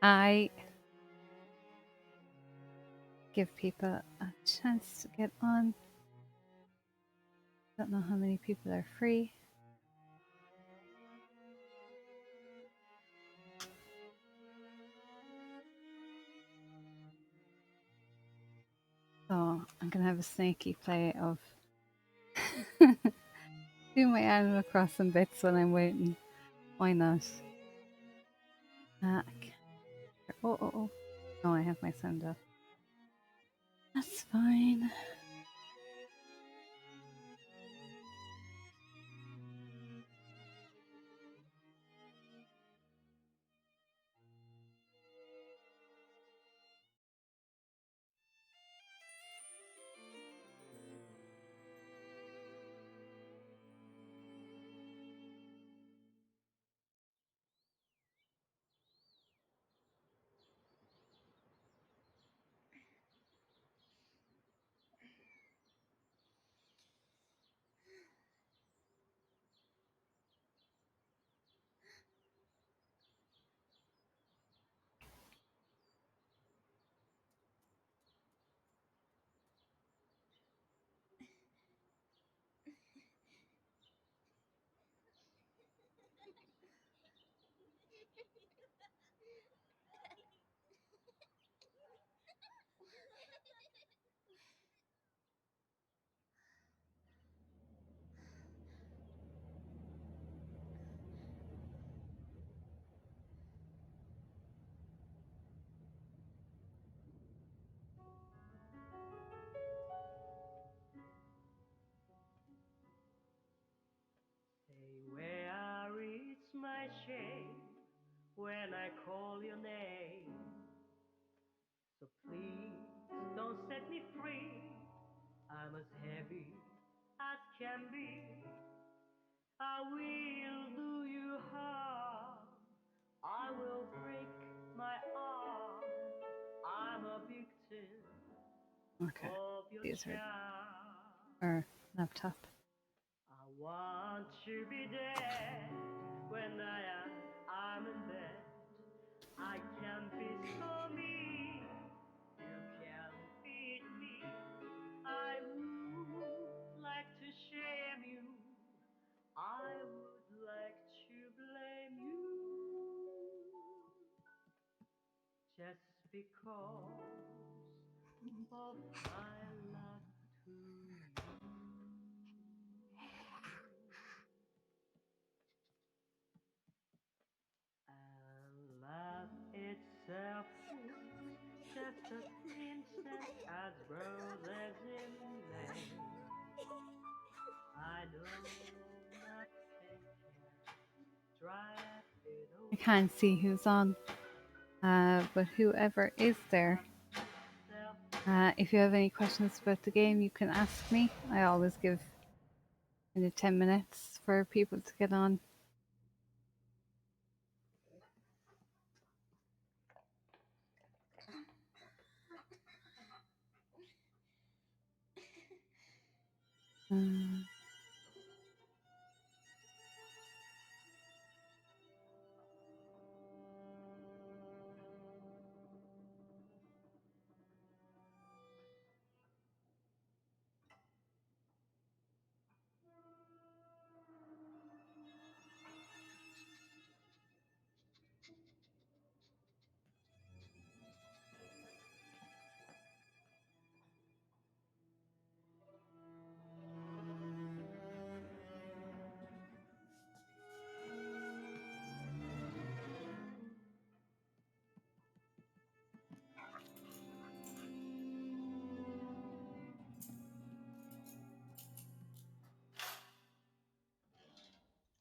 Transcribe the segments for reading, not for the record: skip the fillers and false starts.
I give people a chance to get on. Don't know how many people are free. So I'm gonna have a snaky play of do my Animal Crossing bits when I'm waiting. Why not? Oh. Oh, I have my sound up. That's fine. Say where is my shame when I call your name. So please don't set me free. I'm as heavy as can be. I will do you harm. I will break my arm. I'm a victim Okay. of your These are charm. our laptop. I want to be there when I'm in bed. I can be so mean. You can beat me. I would like to shame you. I would like to blame you. Just because of my love to you. And love itself just as innocent as roses in May. I know nothing can drive it I away. can't see who's on, but whoever is there, Love itself, if you have any questions about the game, you can ask me. I always give 10 minutes for people to get on. Uh,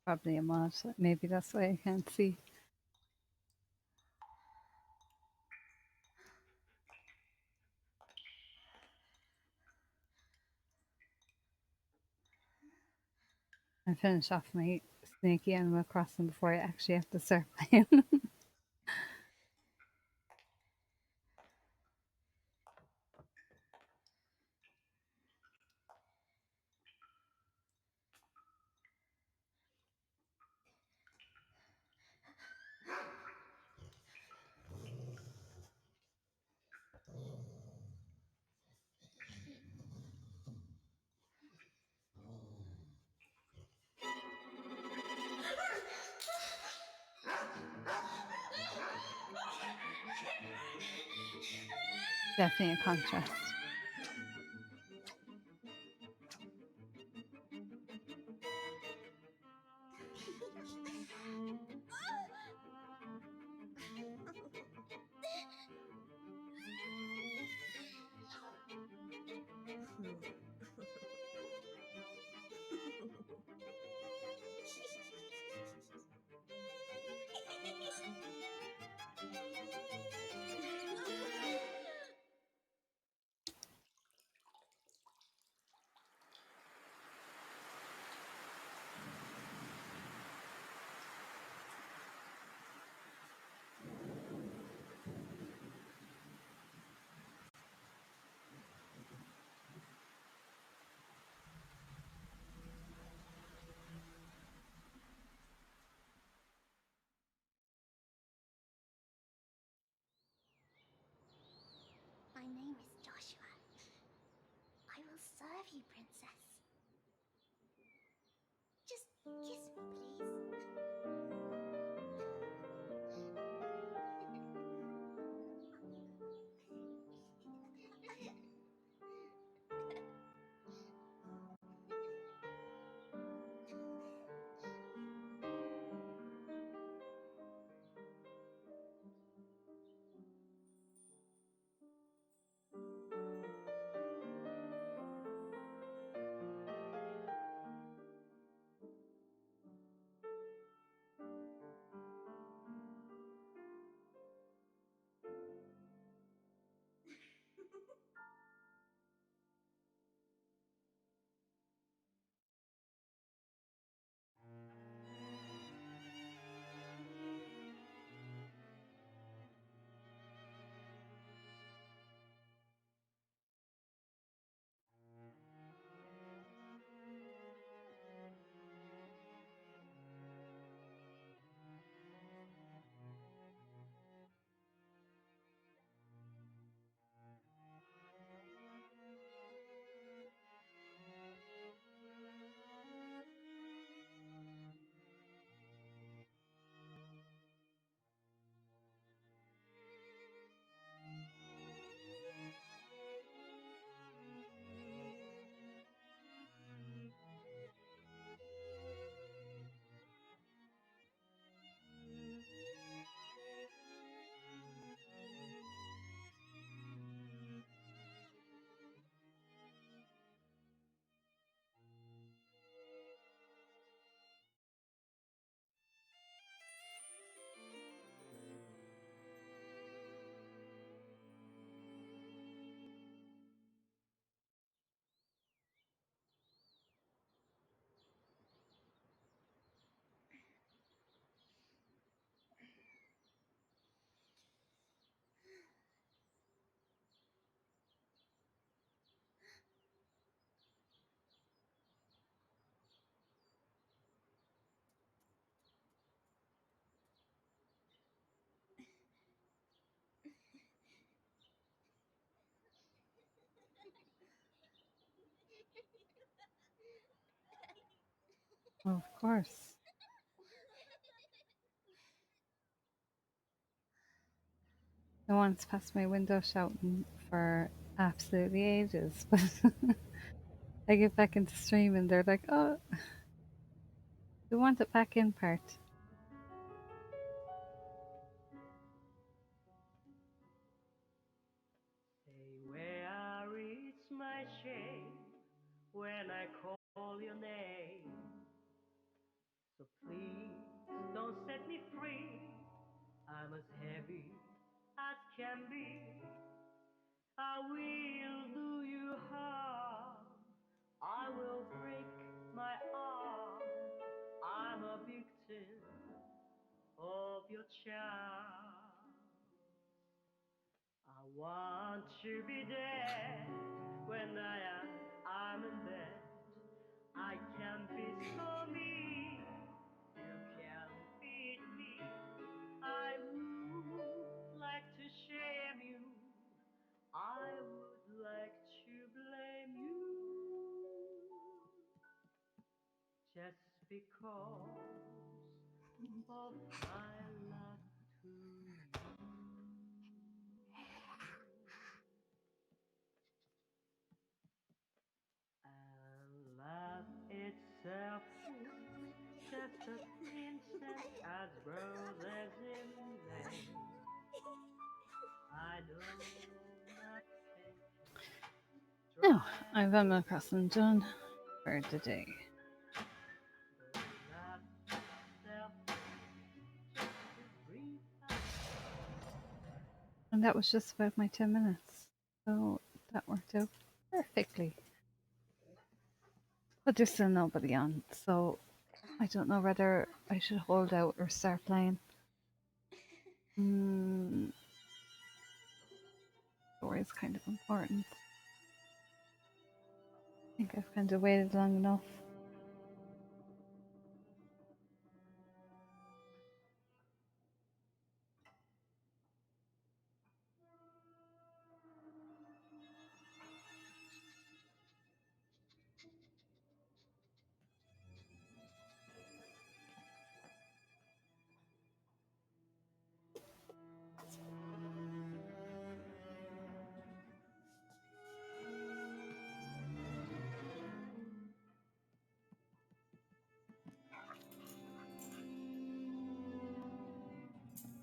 Probably a mod. Maybe that's why I can't see. I finish off my snaky Animal Crossing before I actually have to start playing. Definitely a contrast. My name is Joshua. I will serve you, princess. Just kiss me, please. Well, of course. No one's passed my window shouting for absolutely ages, but I get back into stream and they're like, "Oh, we want it back in part." Say where is my shame when I call your name. So please don't set me free. I'm as heavy as can be. I will do you harm. I will break my arm. I'm a victim of your charm. I want to be dead when I'm in bed. I can be so mean. You can beat me. I would like to shame you. I would like to blame you just because of my love to you. Just a princess as roses in May. I do nothing, Now, try I've to had my crossing done for the day. do not myself just to breathe out. And that was just about my 10 minutes. So that worked out perfectly. But there's still nobody on, so I don't know whether I should hold out or start playing. Story is kind of important. I think I've kind of waited long enough.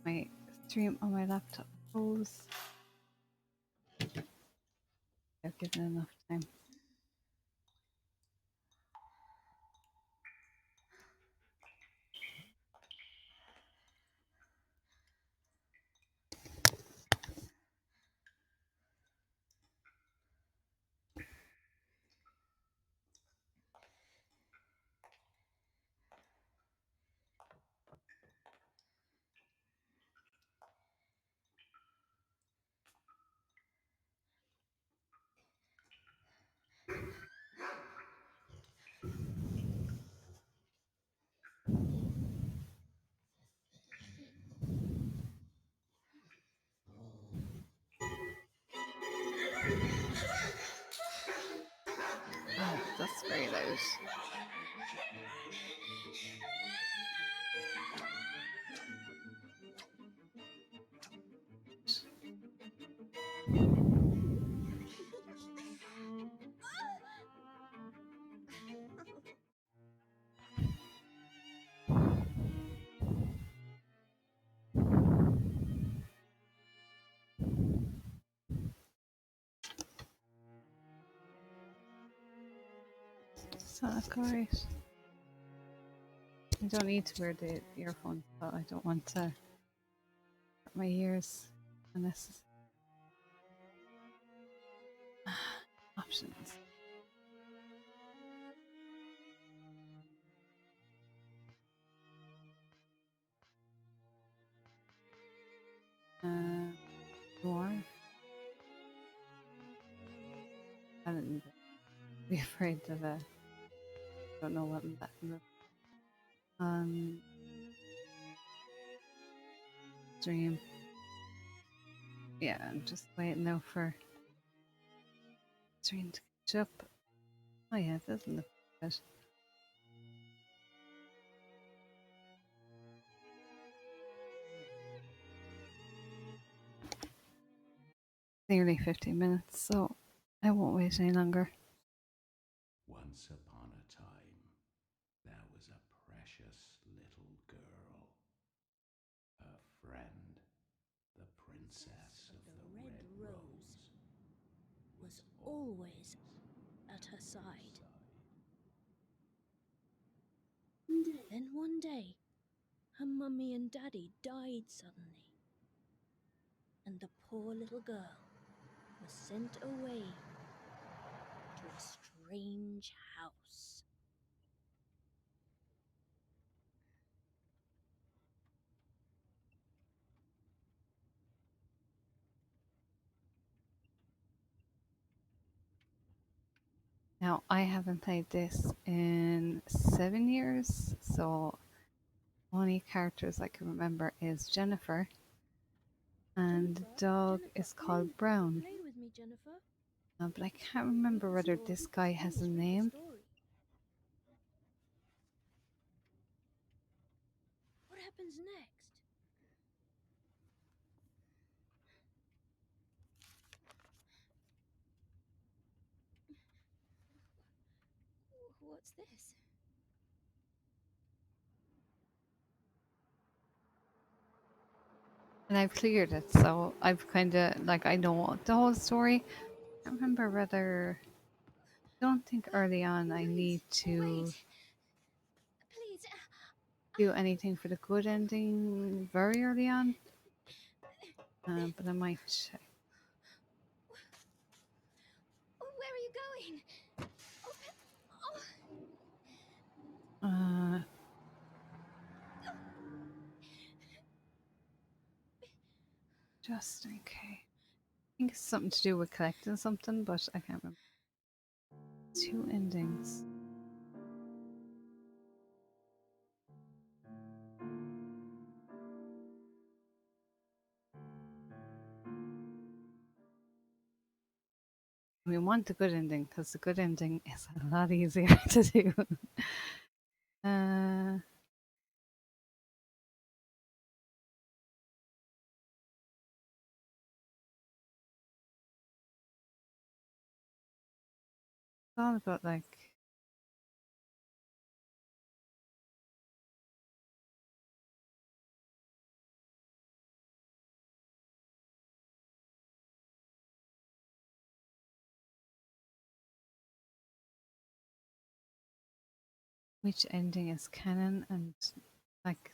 My stream on my laptop froze. I've given enough time. Oh, that's very loud. Is that alright? I don't need to wear the earphones, but I don't want to hurt my ears unless options. Dwarf. I don't be afraid of a. Don't know what that. Um, Dream. Yeah, I'm just waiting now for Dream to catch up. Oh yeah, it doesn't look good. Nearly 15 minutes, so I won't wait any longer. Once upon a time, there was a precious little girl. Her friend, the princess of the Red Rose, was always at her side. Then one day, her mummy and daddy died suddenly, and the poor little girl was sent away to a strange house. Now, I haven't played this in 7 years, so only characters I can remember is Jennifer, and the dog Jennifer, is called Brown. play with me, Jennifer. But I can't remember whether this guy has a name. What happens next? What's this? And I've cleared it, so I've kind of like I know the whole story. I can't remember whether. I don't think early on I need to Wait, please. do anything for the good ending very early on, but I might check. Where are you going? Oh, Uh, just in case. I think it's something to do with collecting something, but I can't remember. Two endings. We want the good ending because the good ending is a lot easier to do. Uh, it's all about like which ending is canon and like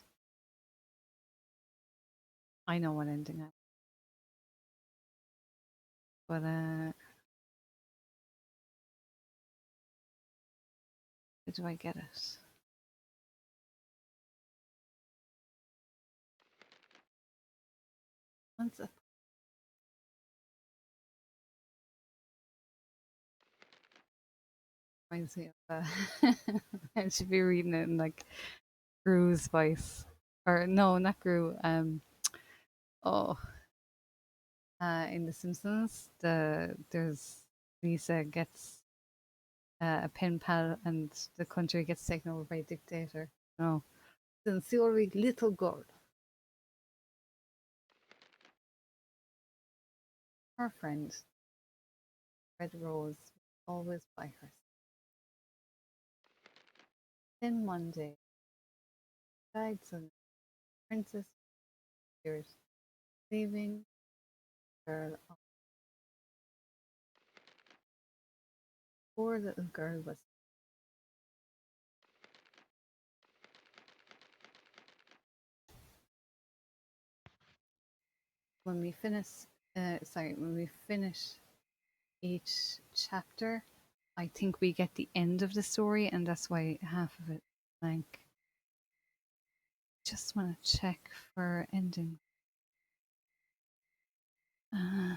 I know what ending I but where do I get it? Once it reminds me of I should be reading it in like Gru's voice. Or no, not Gru. Oh, in The Simpsons, there's Lisa gets a pen pal and the country gets taken over by a dictator. No, sincerely, little girl. Her friend, Red Rose, always by her. Then one day, died suddenly. Princess appears, leaving the girl. Poor little girl was. When we finish, when we finish each chapter, I think we get the end of the story, and that's why half of it blank. Just want to check for ending. Uh,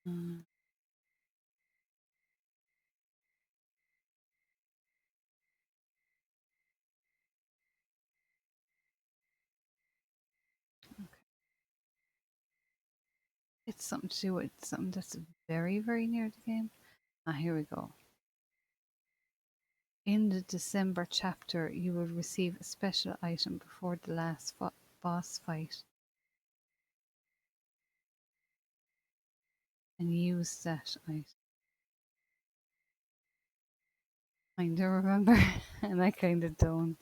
uh, it's something to do with something that's very, very near the game. Ah, here we go. In the December chapter, you will receive a special item before the last boss fight and use that item. Kind of remember, and I kind of don't.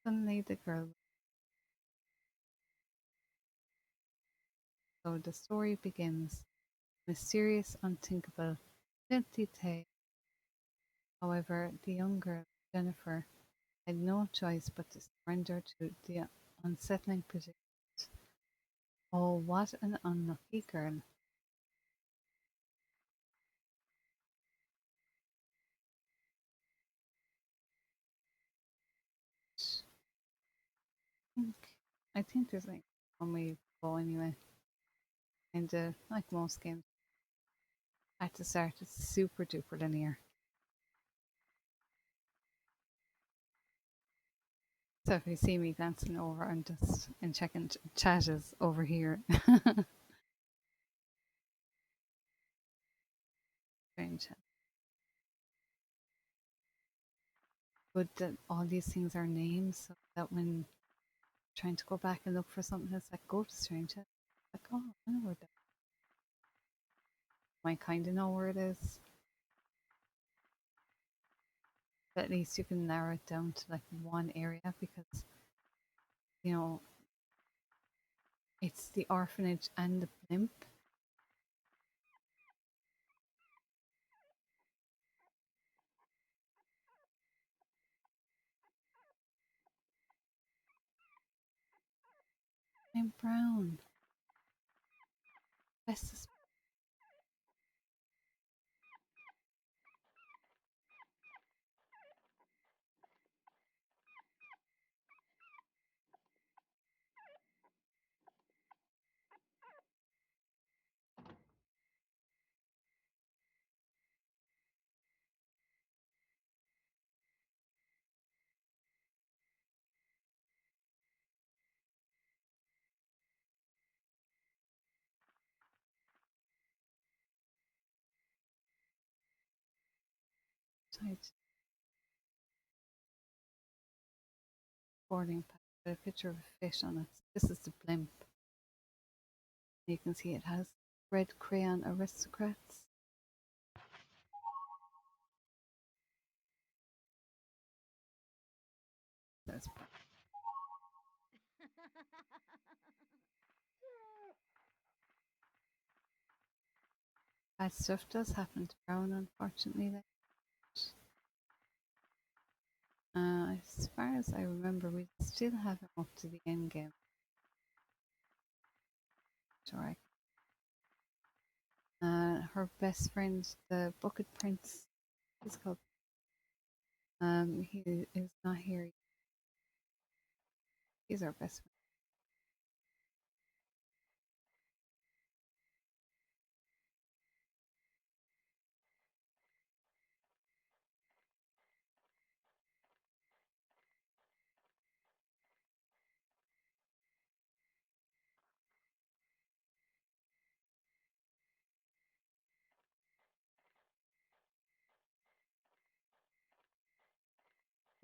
Suddenly, the girl. So the story begins. Mysterious, unthinkable, guilty tale. However, the young girl, Jennifer, had no choice but to surrender to the unsettling predicament. Oh, what an unlucky girl. think I think there's like one way you go anyway. And like most games, at the start it's super duper linear. So if you see me glancing over, I'm just in checking chat is over here. Strange. But that all these things are names, so that when trying to go back and look for something, it's like go to strange. Like, oh, I know where that. I kind of know where it is. But at least you can narrow it down to like one area because you know it's the orphanage and the blimp. I'm brown. Best tight boarding pass with a picture of a fish on it. This is the blimp. You can see it has red crayon aristocrats. That's bad stuff does happen to Brown, unfortunately. As far as I remember, we still have him up to the end game. Sure. Her best friend, the Bucket Prince, he's called. He is not here. He's our best friend.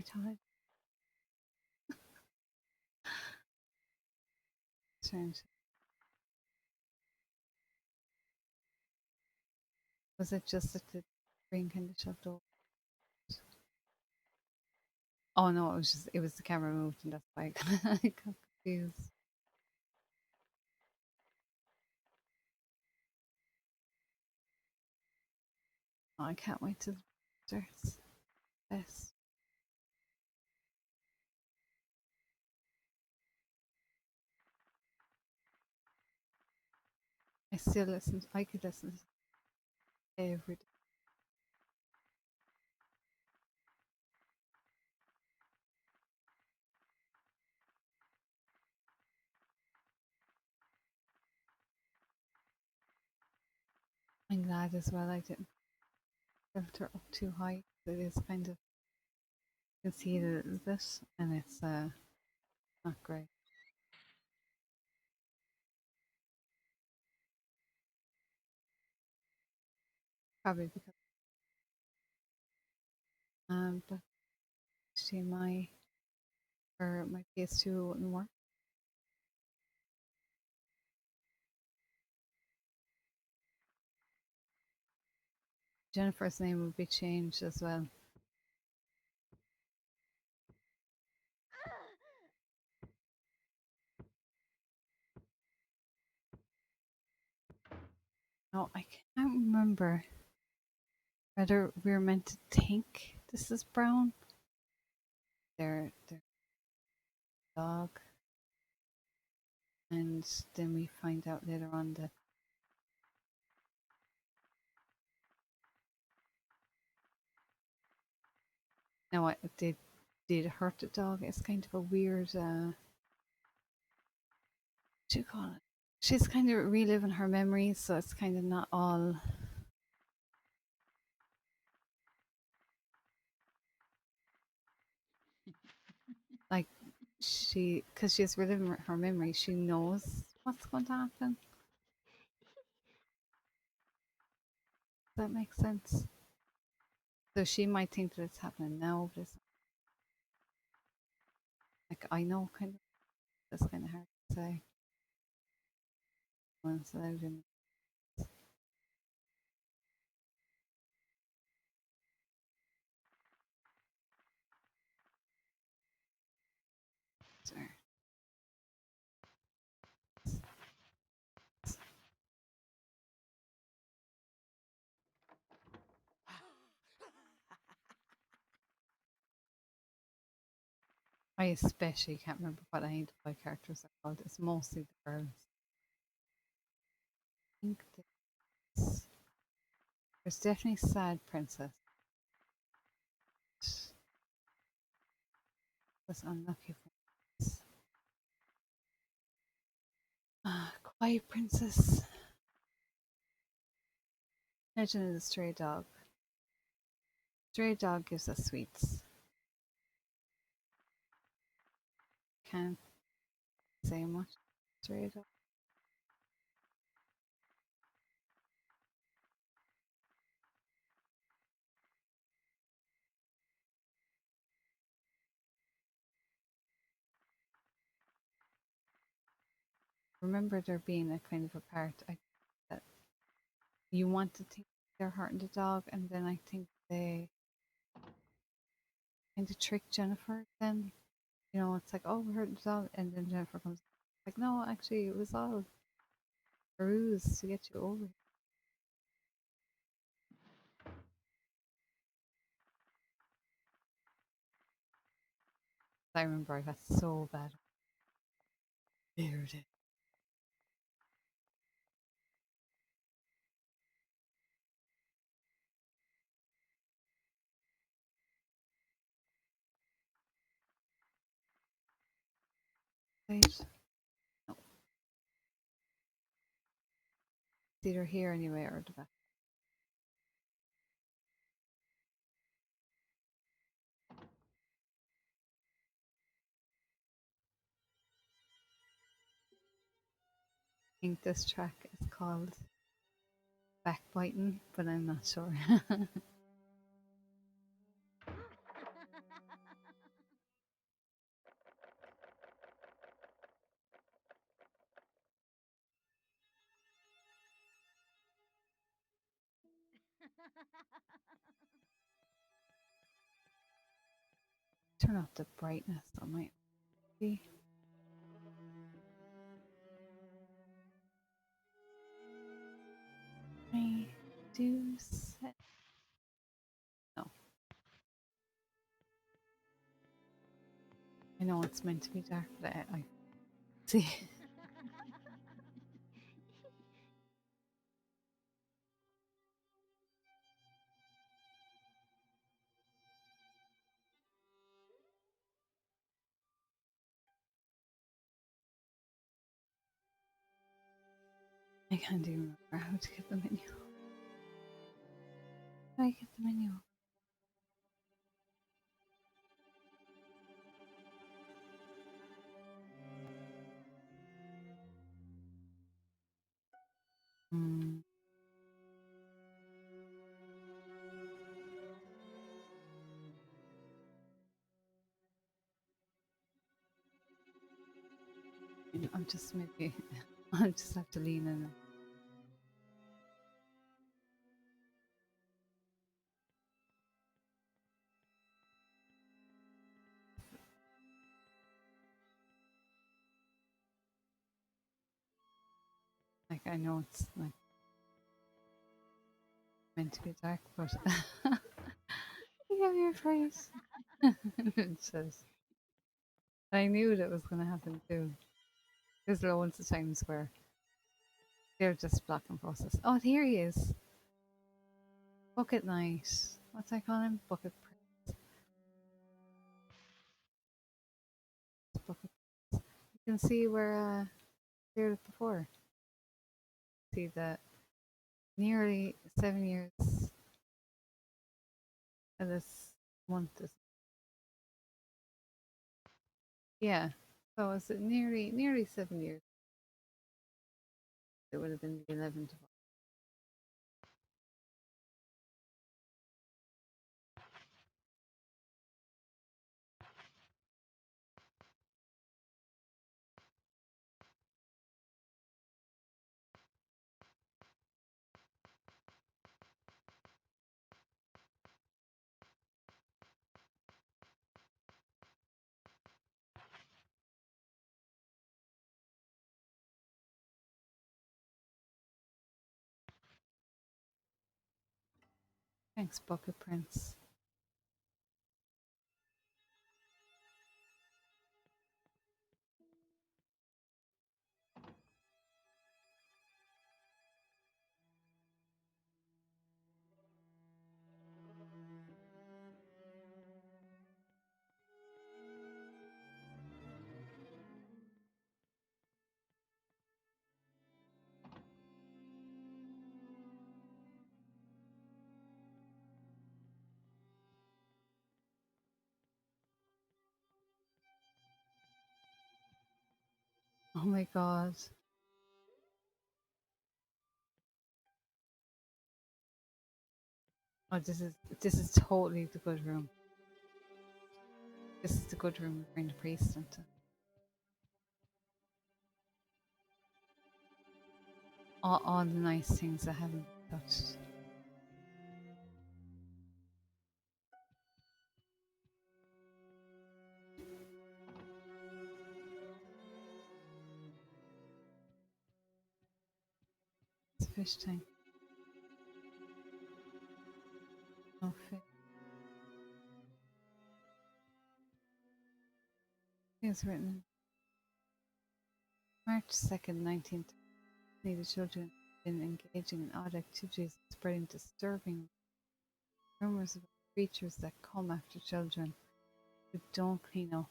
I thought strange. Was it just that the screen kind of shoved over? Oh no, it was the camera moved and that's why I got confused. Oh, I can't wait till it starts. Yes. I still listen. I could listen every day. I'm glad as well I didn't filter up too high. It is kind of you can see it a little bit, and it's not great. Probably because but HDMI or my PS2 wouldn't work. Jennifer's name would be changed as well. No, I can't remember whether we were meant to think this is brown. Their dog, and then we find out later on that no, they did hurt the dog. It's kind of a weird. What do you call it? She's kind of reliving her memories, so it's kind of not all like because she's reliving her memory, she knows what's going to happen. Does that make sense? So she might think that it's happening now, but it's like I know kind of that's kind of hard to say when it's allowed in. Sorry. I especially can't remember what any of the boy characters are called. It's mostly the girls. I think there's definitely Sad Princess. There's Unlucky Princess. Quiet Princess. Legend of the Stray Dog. Stray Dog gives us sweets. Can't say much. Stray Dog. Remember there being a kind of a part that you want to think they're hurting the dog, and then I think they kind of trick Jennifer. Then it's like, oh, we hurt the dog, and then Jennifer comes like, no, actually, it was all a ruse to get you over. I remember I got so bad. There it is. Right. No, it's either here anyway or the back. I think this track is called Backbiting, but I'm not sure. Turn off the brightness on my TV. I do set. No, I know it's meant to be dark, but I see. I can't even remember how to get the menu. How do I get the menu? Hmm. I'm just maybe. I'll just have to lean in. Like I know it's like meant to be dark, but you have your face. It says. I knew that was going to happen too. There's loads of times where they're just blocking process. Oh, here he is. Bucket Knight. What's I call him? Bucket Prince. Bucket. You can see where cleared it before. See that nearly 7 years of this month is Yeah. So is it nearly 7 years? It would have been the 11th of. Thanks, Bucket Prince. Oh my god. Oh, this is totally the good room. This is the good room to bring the priest into. All the nice things that haven't been touched. It's a fish tank. No fish. It's written March 2nd, 19th. The children have been engaging in odd activities, spreading disturbing rumors about creatures that come after children who don't clean up,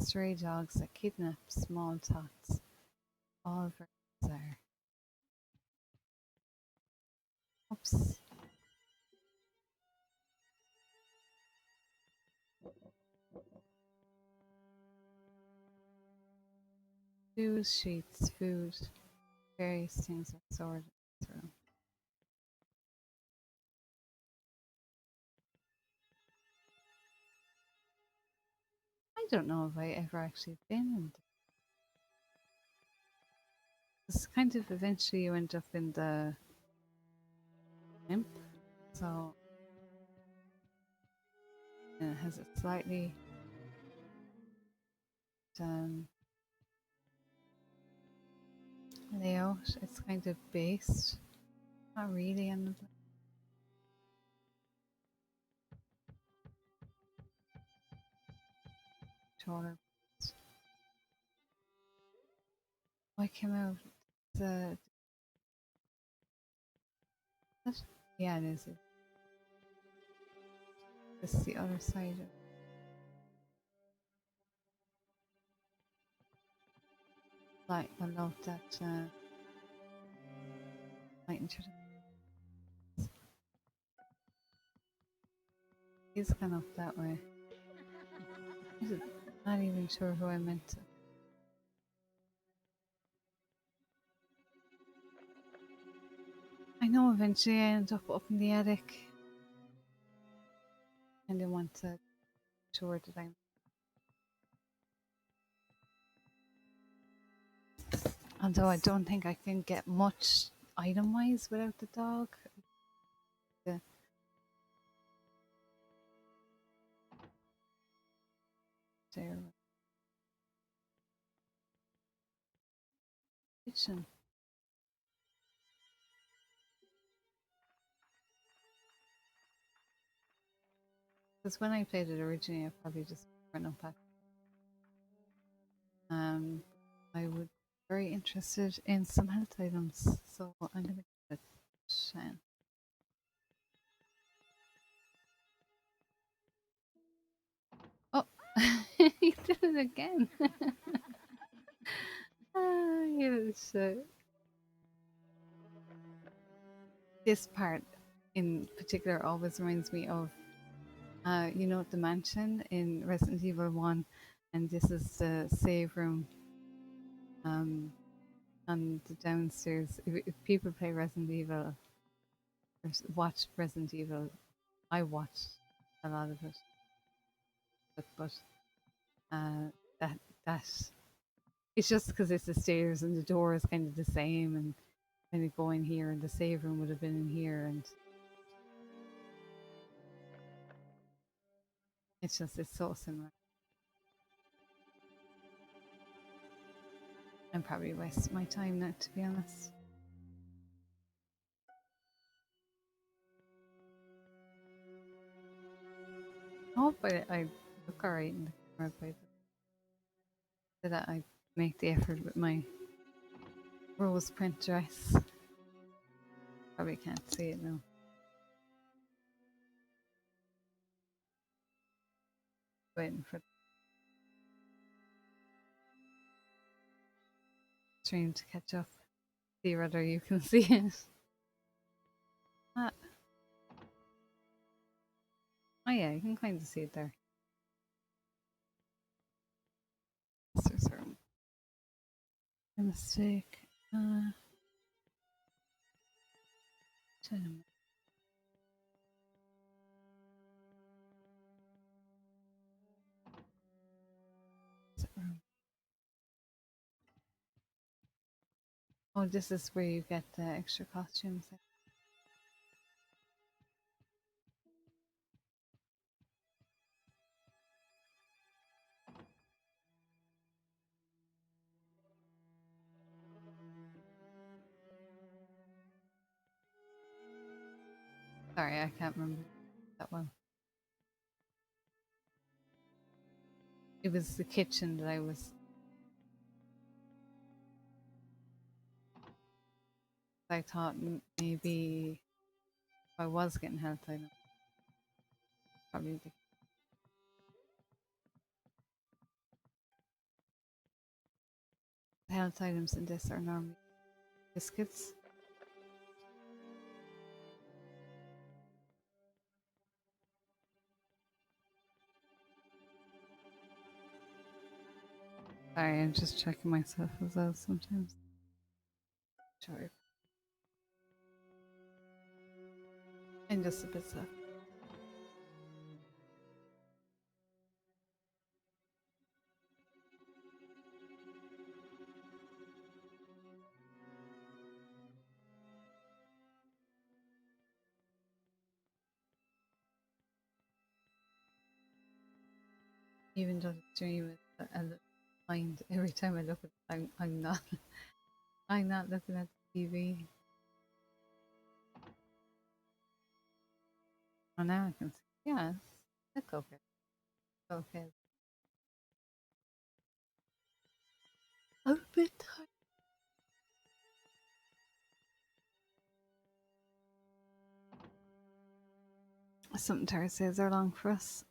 stray dogs that kidnap small tots. All very bizarre. Oops. Shoes, sheets, food, various things are stored in this room. I don't know if I ever actually been in. It's kind of eventually you end up in the imp, so and it has a slightly layout. It's kind of based, not really on the taller. I came out the what? Yeah, it is. This is the other side of like I love that light into the he's gone up that way. I'm not even sure who I meant to. I know eventually I end up in the attic and I want to sure that I'm although I don't think I can get much item wise without the dog. The there kitchen. Because when I played it originally I probably just went unpack. I would be very interested in some health items, so I'm gonna give it a chance. Oh, he did it again. So this part in particular always reminds me of, the mansion in Resident Evil 1, and this is the save room. On the downstairs. If people play Resident Evil or watch Resident Evil, I watched a lot of it, but uh, that that it's just because it's the stairs and the door is kind of the same, and kind of go in here, and the save room would have been in here, and it's so similar. I'm probably wasting my time now, to be honest. I hope I look alright in the camera, but that I make the effort with my rose print dress. Probably can't see it now. Waiting for the stream to catch up. See whether you can see it. Ah, oh yeah, you can kind of see it there. There's a mistake. Oh, this is where you get the extra costumes. Sorry, I can't remember that one. It was the kitchen that I thought maybe if I was getting health items, probably the health items in this are normally biscuits. Sorry, I'm just checking myself as well sometimes. Sorry. I'm just a bit stuck. Even though the stream is a little behind, every time I look at it, I'm not I'm not looking at the TV. Oh, now I can see. Yeah, it's okay. Okay. A bit tired. Some Thursdays are long for us.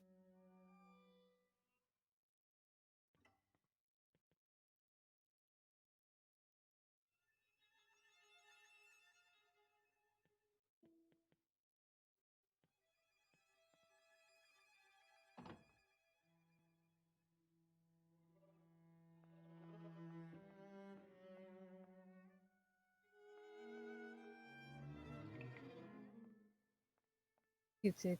You did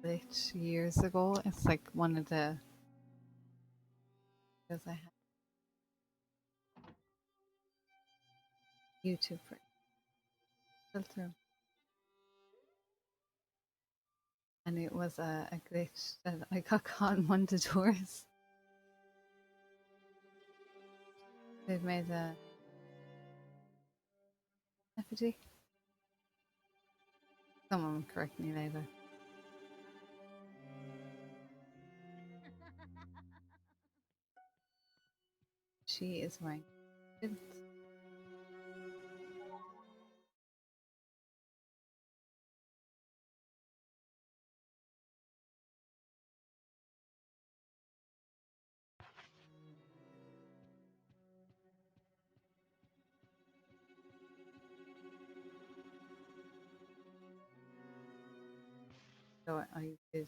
glitch years ago. It's like one of the because I had YouTube for filter, and it was a glitch that I got caught in one of the doors. They've made a effigy. Someone will correct me later. She is wearing. So I did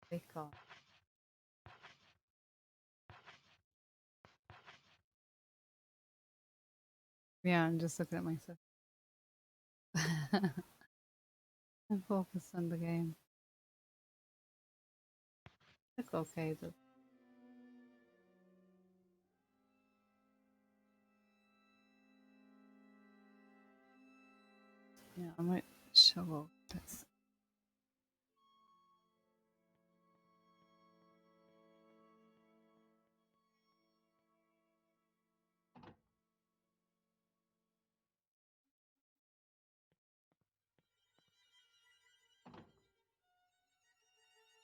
click off Yeah, I'm just looking at myself. I'm focused on the game. It's okay though. Yeah, I might show this.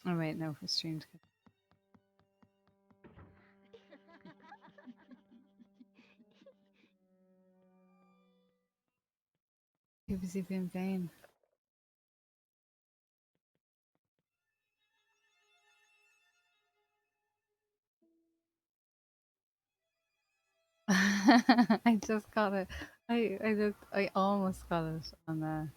I'm waiting now for stream to get too busy being vain. I just got it. I looked. I almost got it on the.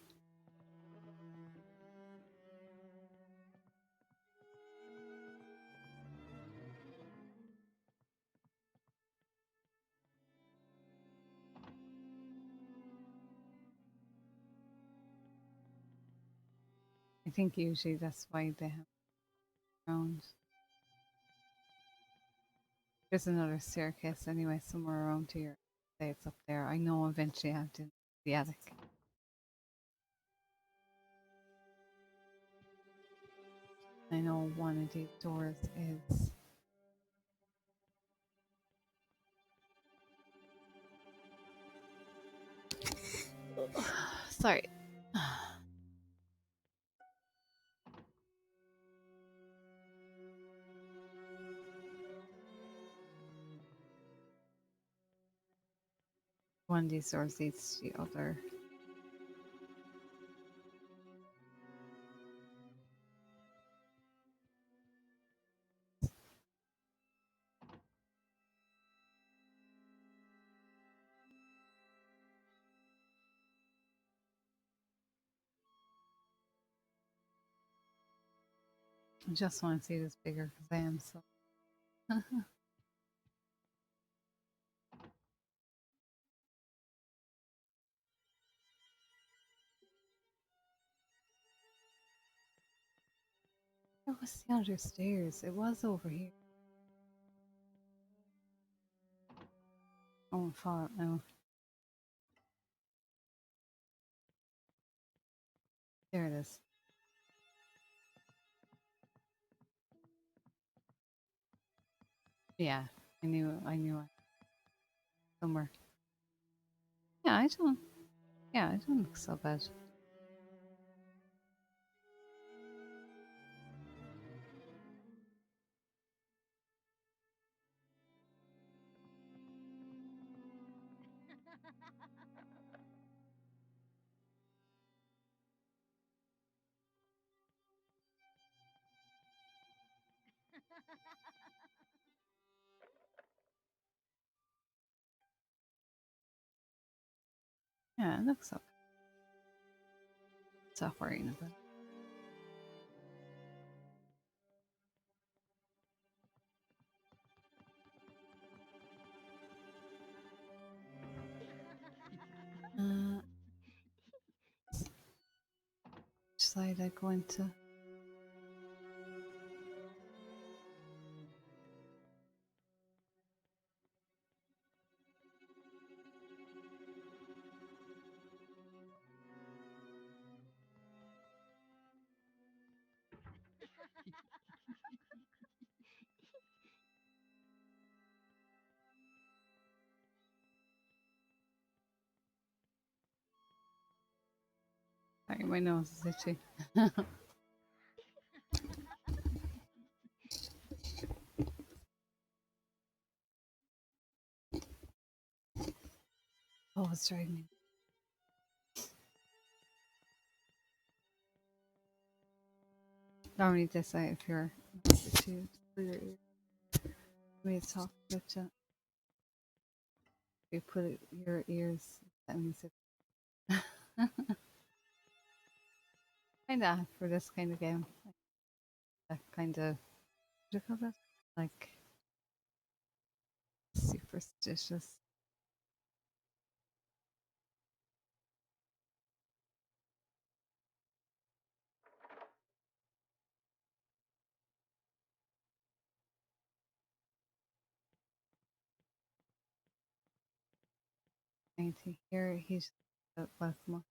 I think usually that's why they have around. There's another staircase anyway, somewhere around here. Say it's up there. I know eventually I have to the attic. I know one of these doors is. Sorry. One of these doors leads to the other. I just want to see this bigger because I am so. Where was the other stairs? It was over here. Oh, I fall out now. There it is. Yeah, I knew it. Somewhere. Yeah, I don't. Yeah, I don't look so bad. Yeah, it looks okay. Stop worrying about it. Which side I go into? Sorry, my nose is itchy. Oh, it's driving me. Normally this side if you're to pull your ear. We talk about you. You put your ears. That means it. Kind of for this kind of game. That kind of. What do you call that? Like superstitious. trying to hear. He's welcome.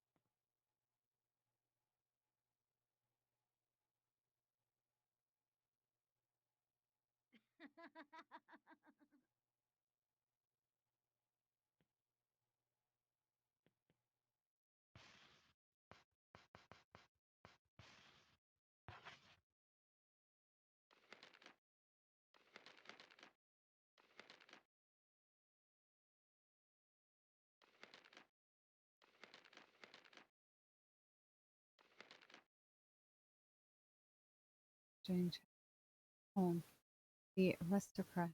Strange home. The aristocrat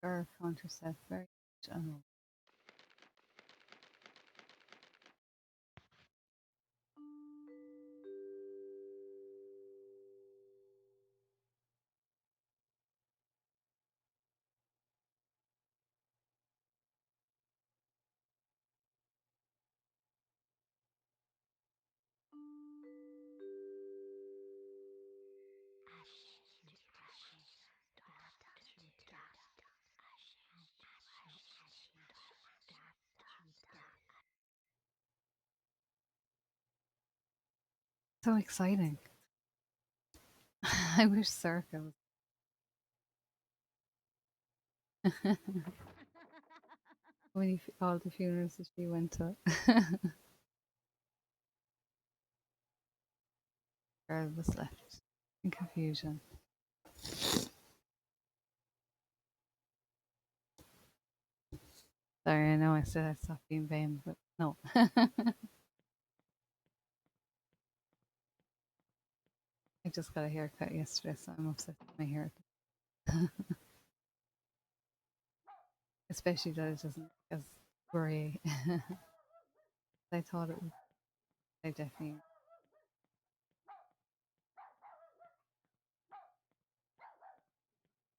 girl found herself very much alone. So exciting. I wish Circle. All the funerals that she went to. Girl was left in confusion. Sorry, I know I said I'd stop being vain, but no. I just got a haircut yesterday, so I'm upset with my hair. Especially that it doesn't look as grey. I thought it would. I definitely.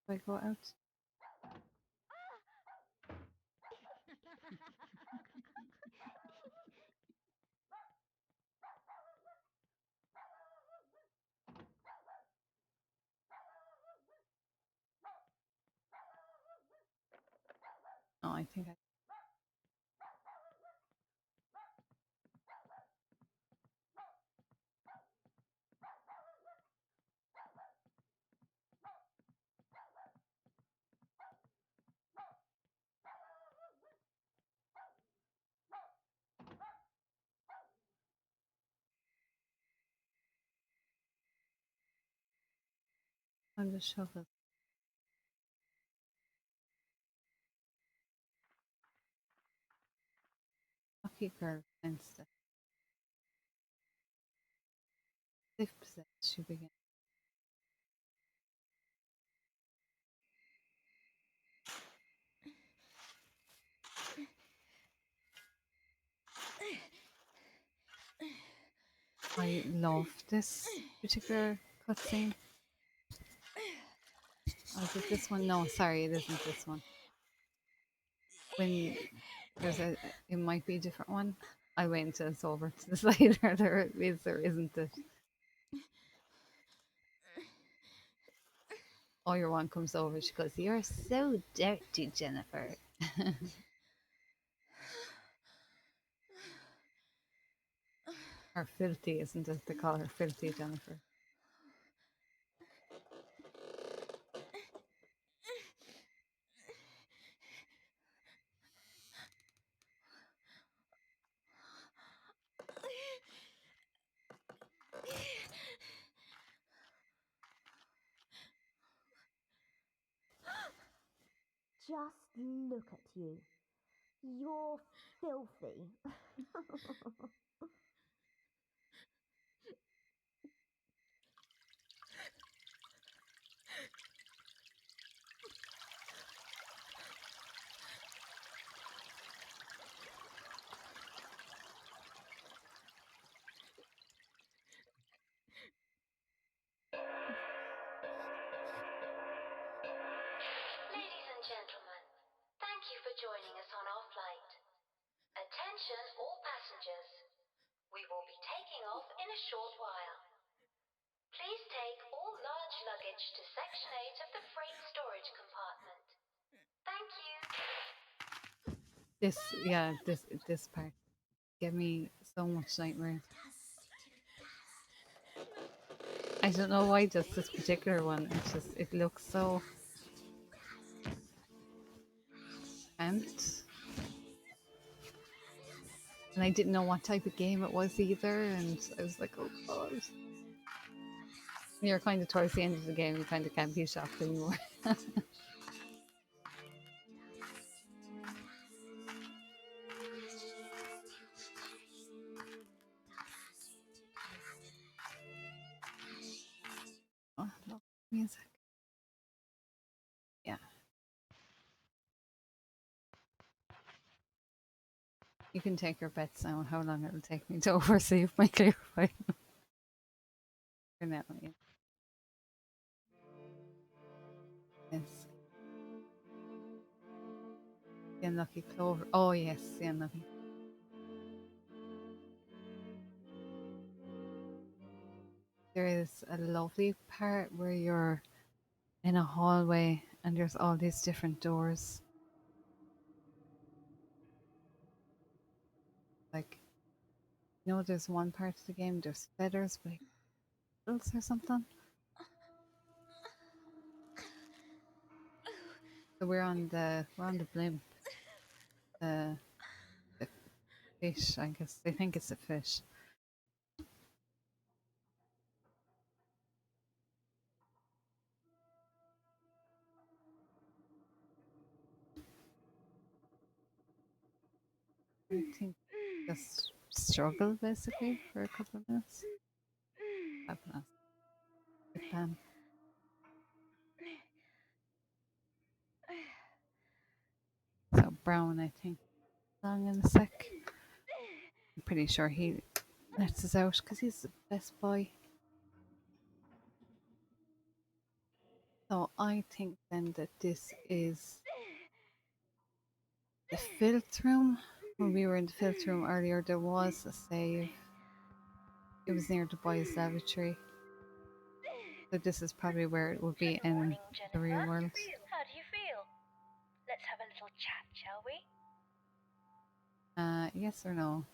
Do I go out? No, I think I'll just shovel. Lucky girl finds the safe possess she begins. I love this particular cutscene. Oh, is it this one? No, sorry, it isn't this one. When it might be a different one. I'll wait until it's over to this later. There is, there isn't it. Oh, your one comes over. She goes, "You're so dirty, Jennifer." Or filthy, isn't it? They call her filthy Jennifer. Just look at you. You're filthy. Ladies and gentlemen, thank you for joining us on our flight. Attention all passengers. We will be taking off in a short while. Please take all large luggage to Section 8 of the freight storage compartment. This part gave me so much nightmares. I don't know why just this particular one. It looks so amped, and I didn't know what type of game it was either. And I was like, oh god. You're kind of towards the end of the game. You kind of can't be shocked anymore. Oh, I love music. Yeah, you can take your bets now on how long it'll take me to oversee my clear file for now. Yeah. Yes. The unlucky clover. Oh yes, the unlucky. There is a lovely part where you're in a hallway and there's all these different doors. Like, there's one part of the game, there's feathers, like beetles or something. So we're on the blimp. The the fish, I guess. I think it's a fish. I think just struggle basically for a couple of minutes. Fabulous. Good plan. So Brown, I think, long in a sec. I'm pretty sure he lets us out because he's the best boy. So I think then that this is the filth room. When we were in the filth room earlier, there was a save. It was near the boys' lavatory. So this is probably where it would be Good in morning, the real Jennifer. world. How do you feel? Let's have a little chat, shall we? Yes or no?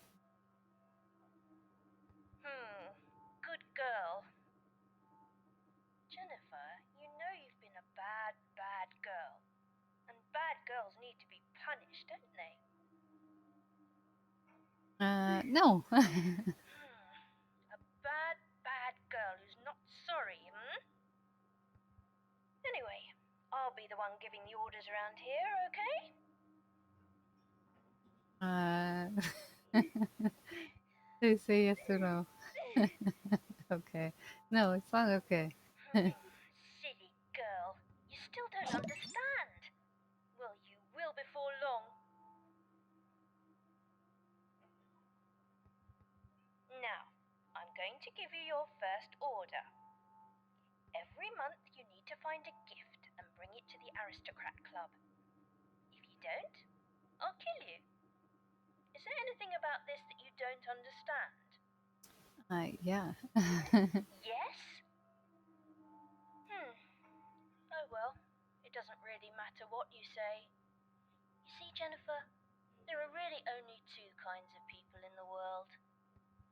Good girl. Jennifer, you know you've been a bad, bad girl. And bad girls need to be punished, don't they? No. A bad, bad girl who's not sorry, Anyway, I'll be the one giving the orders around here, okay? They say yes or no. Okay. No, it's not okay. Silly girl. You still don't understand. Well, you will before long. Now, I'm going to give you your first order. Every month you need to find a gift and bring it to the Aristocrat Club. If you don't, I'll kill you. Is there anything about this that you don't understand? Yeah. Yes? Oh well, it doesn't really matter what you say. You see, Jennifer, there are really only two kinds of people in the world.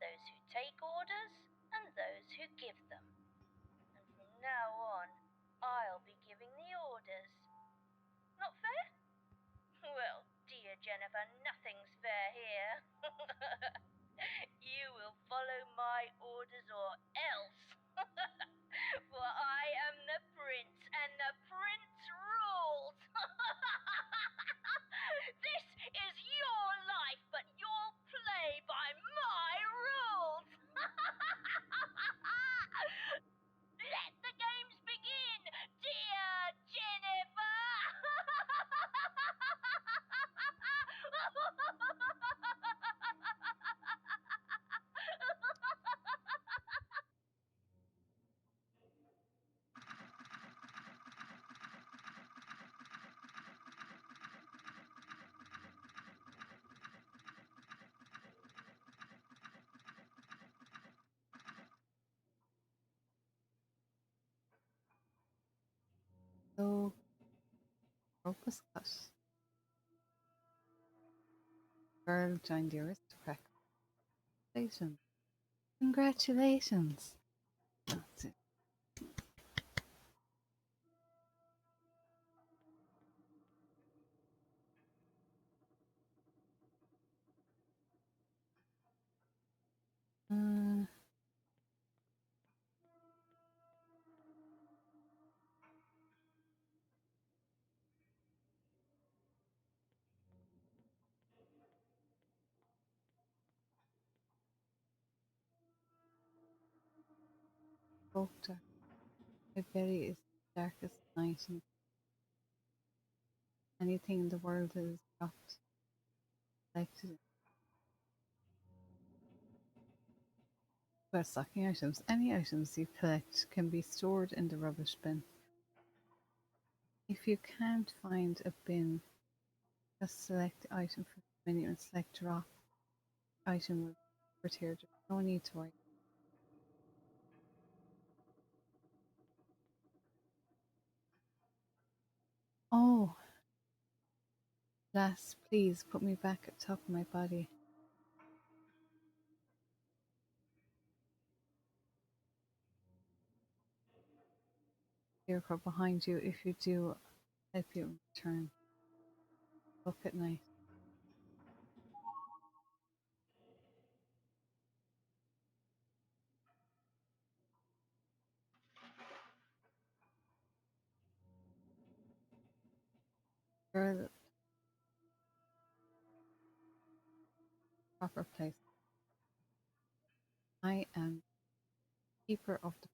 Those who take orders and those who give them. And from now on, I'll be giving the orders. Not fair? Well, dear Jennifer, nothing's fair here. You will follow my orders or else. For I am the prince, and the prince rules. This is your life, but you'll play by my rules. Let the games begin, dear Jennifer. So, rope was cut. Girl joined the aristocrat. Congratulations. Congratulations. That's it. Uh, Doctor, my belly is dark as night, and anything in the world that is dropped, collected. Well, stocking items. Any items you collect can be stored in the rubbish bin. If you can't find a bin, just select the item from the menu and select drop. Item will be stored here. There's no need to worry. Oh, lass, please put me back at top of my body. Scarecrow behind you. If you do, I'll help you in return. Look at night. Girl, proper place. I am keeper of the.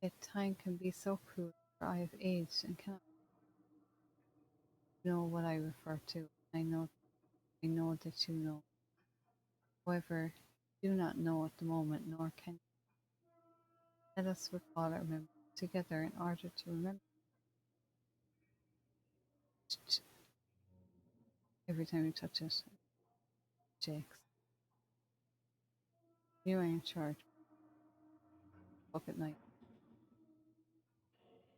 Yet time can be so cruel, for I have aged and cannot know what I refer to. I know that you know. However, you do not know at the moment, nor can you. Let us recall our memories together in order to remember every time you touch it. Jakes, you are in charge. Up at night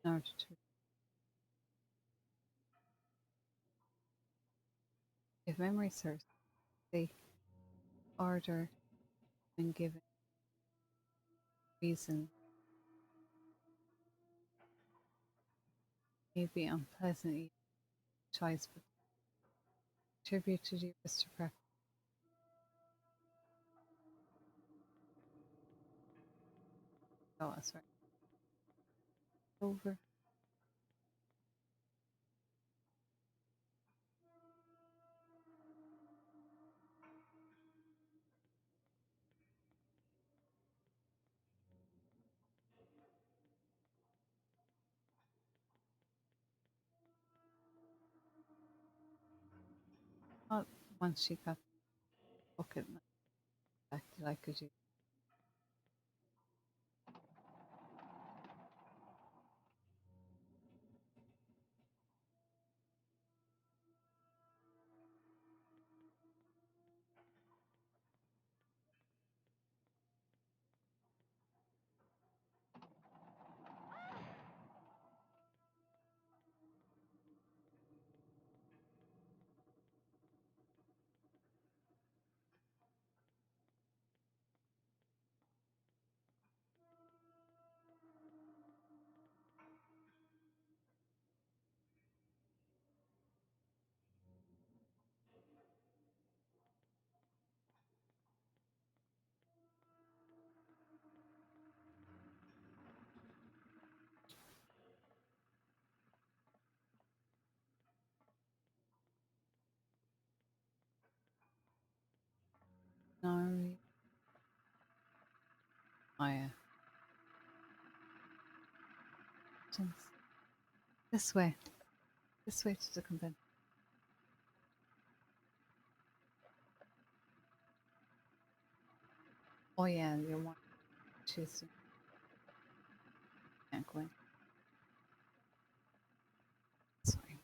in order to. If memory serves, the order when given reason may be unpleasant choice, but tribute to the aristocrat. Oh, that's right. Over. Not once she got the bucket back that I could use. Nari Maya. This way. This way to the convent. Oh yeah, you want to choose. Can't go in. Sorry.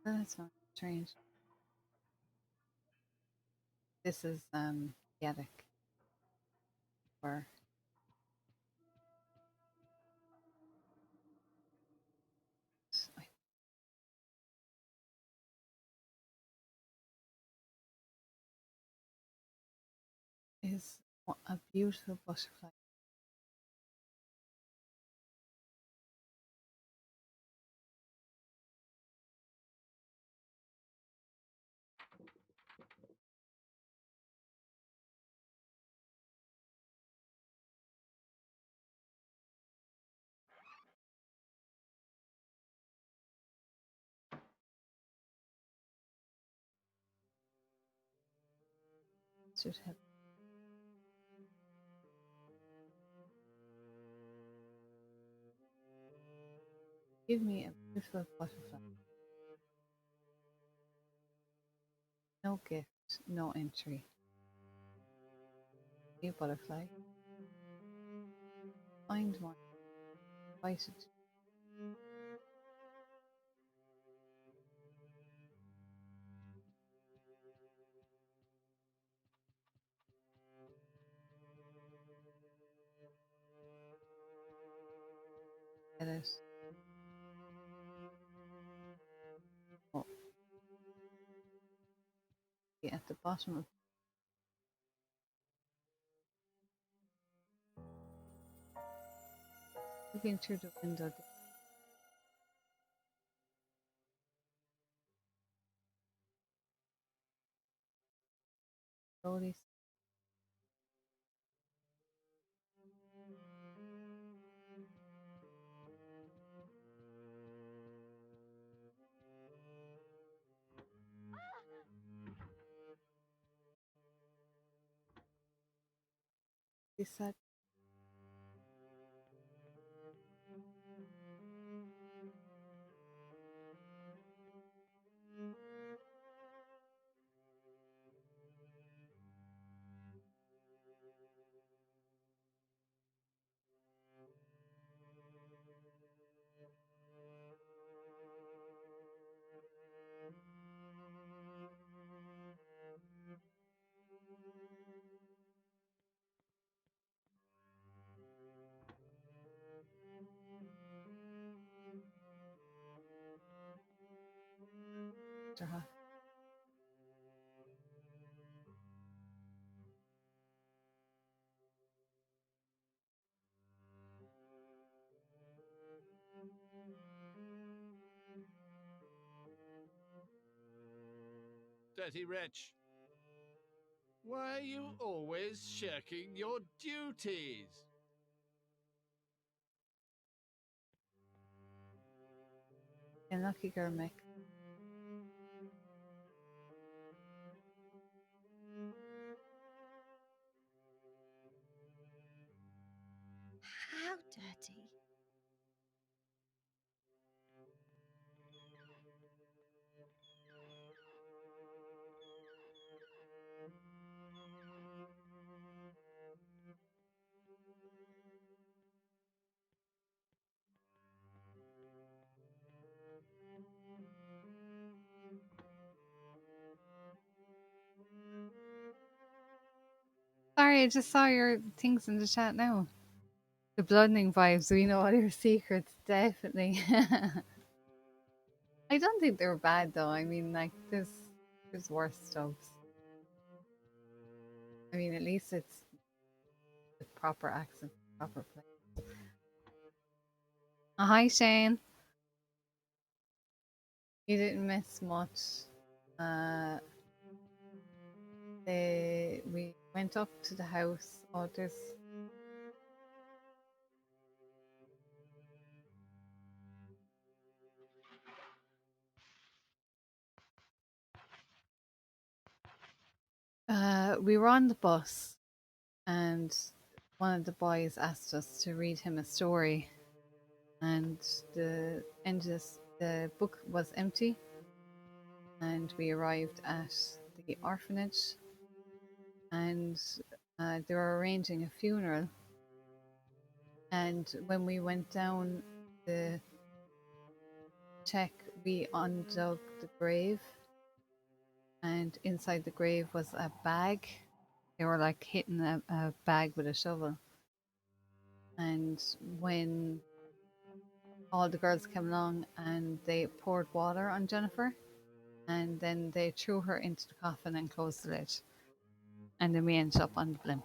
That's not strange. This is Yedic for is a beautiful butterfly. Should have give me a beautiful butterfly. No gift, no entry. New butterfly. Find one. Invited to get it. Oh, at the bottom of looking through the window. Slowly he said, "Mr. Huff, Dirty wretch! Why are you always shirking your duties? and lucky girl Mick. How dirty? Sorry, I just saw your things in the chat now. The bloodening vibes, we know all your secrets, definitely. I don't think they're bad though. I mean, like, there's worse stuffs. I mean, at least it's the proper accent, proper place. Hi, Shane. You didn't miss much. Uh, we went up to the house. Oh, there's we were on the bus, and one of the boys asked us to read him a story, and the end of the book was empty, and we arrived at the orphanage, and they were arranging a funeral. And when we went down the check, we undug the grave, and inside the grave was a bag. They were like hitting a bag with a shovel. And when all the girls came along and they poured water on Jennifer, and then they threw her into the coffin and closed the lid. And then we ended up on the blimp.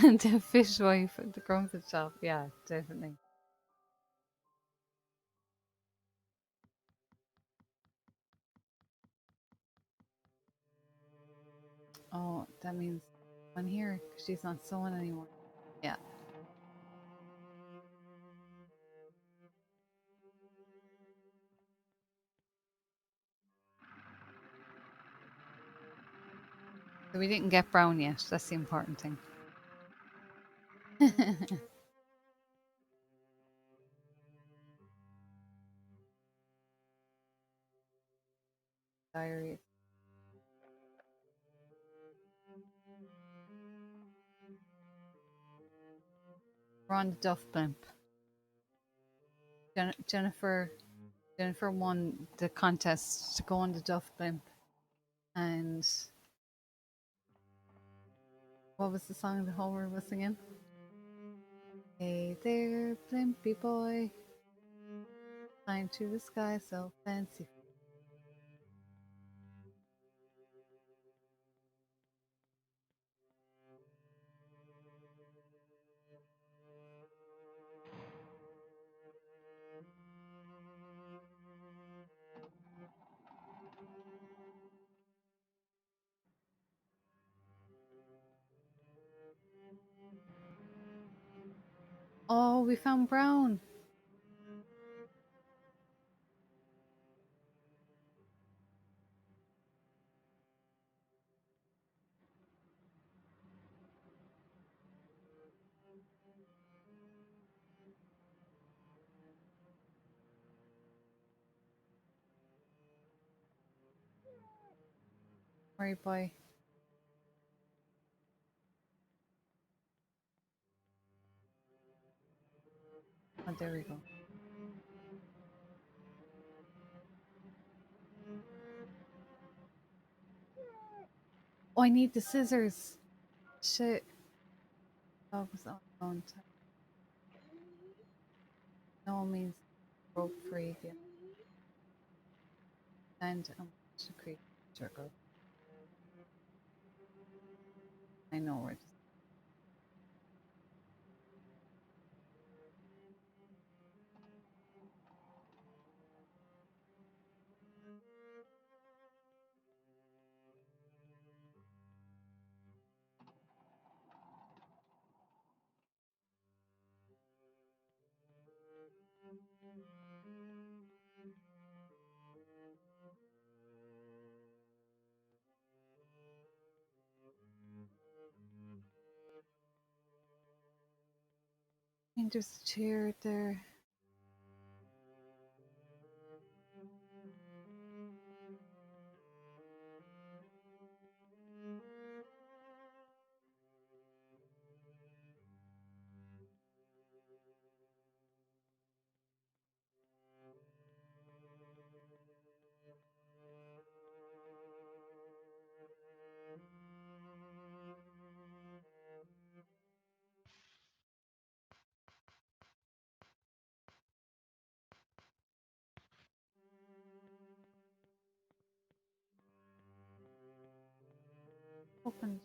The fishwife at the crumpet shop. Yeah, definitely. Oh, that means on here she's not sewing anymore. Yeah. So we didn't get brown yet. That's the important thing. Diary. We're on the Duff blimp. Jennifer won the contest to go on the Duff blimp. And what was the song the Homer was singing? Hey there, blimpy boy, flying to the sky so fancy. Oh, we found brown. Right boy. Oh, there we go. Oh, I need the scissors. Shit. Dog was on phone. No means broke free. Yeah. And to create circle. I know where. And there's a chair there. Open.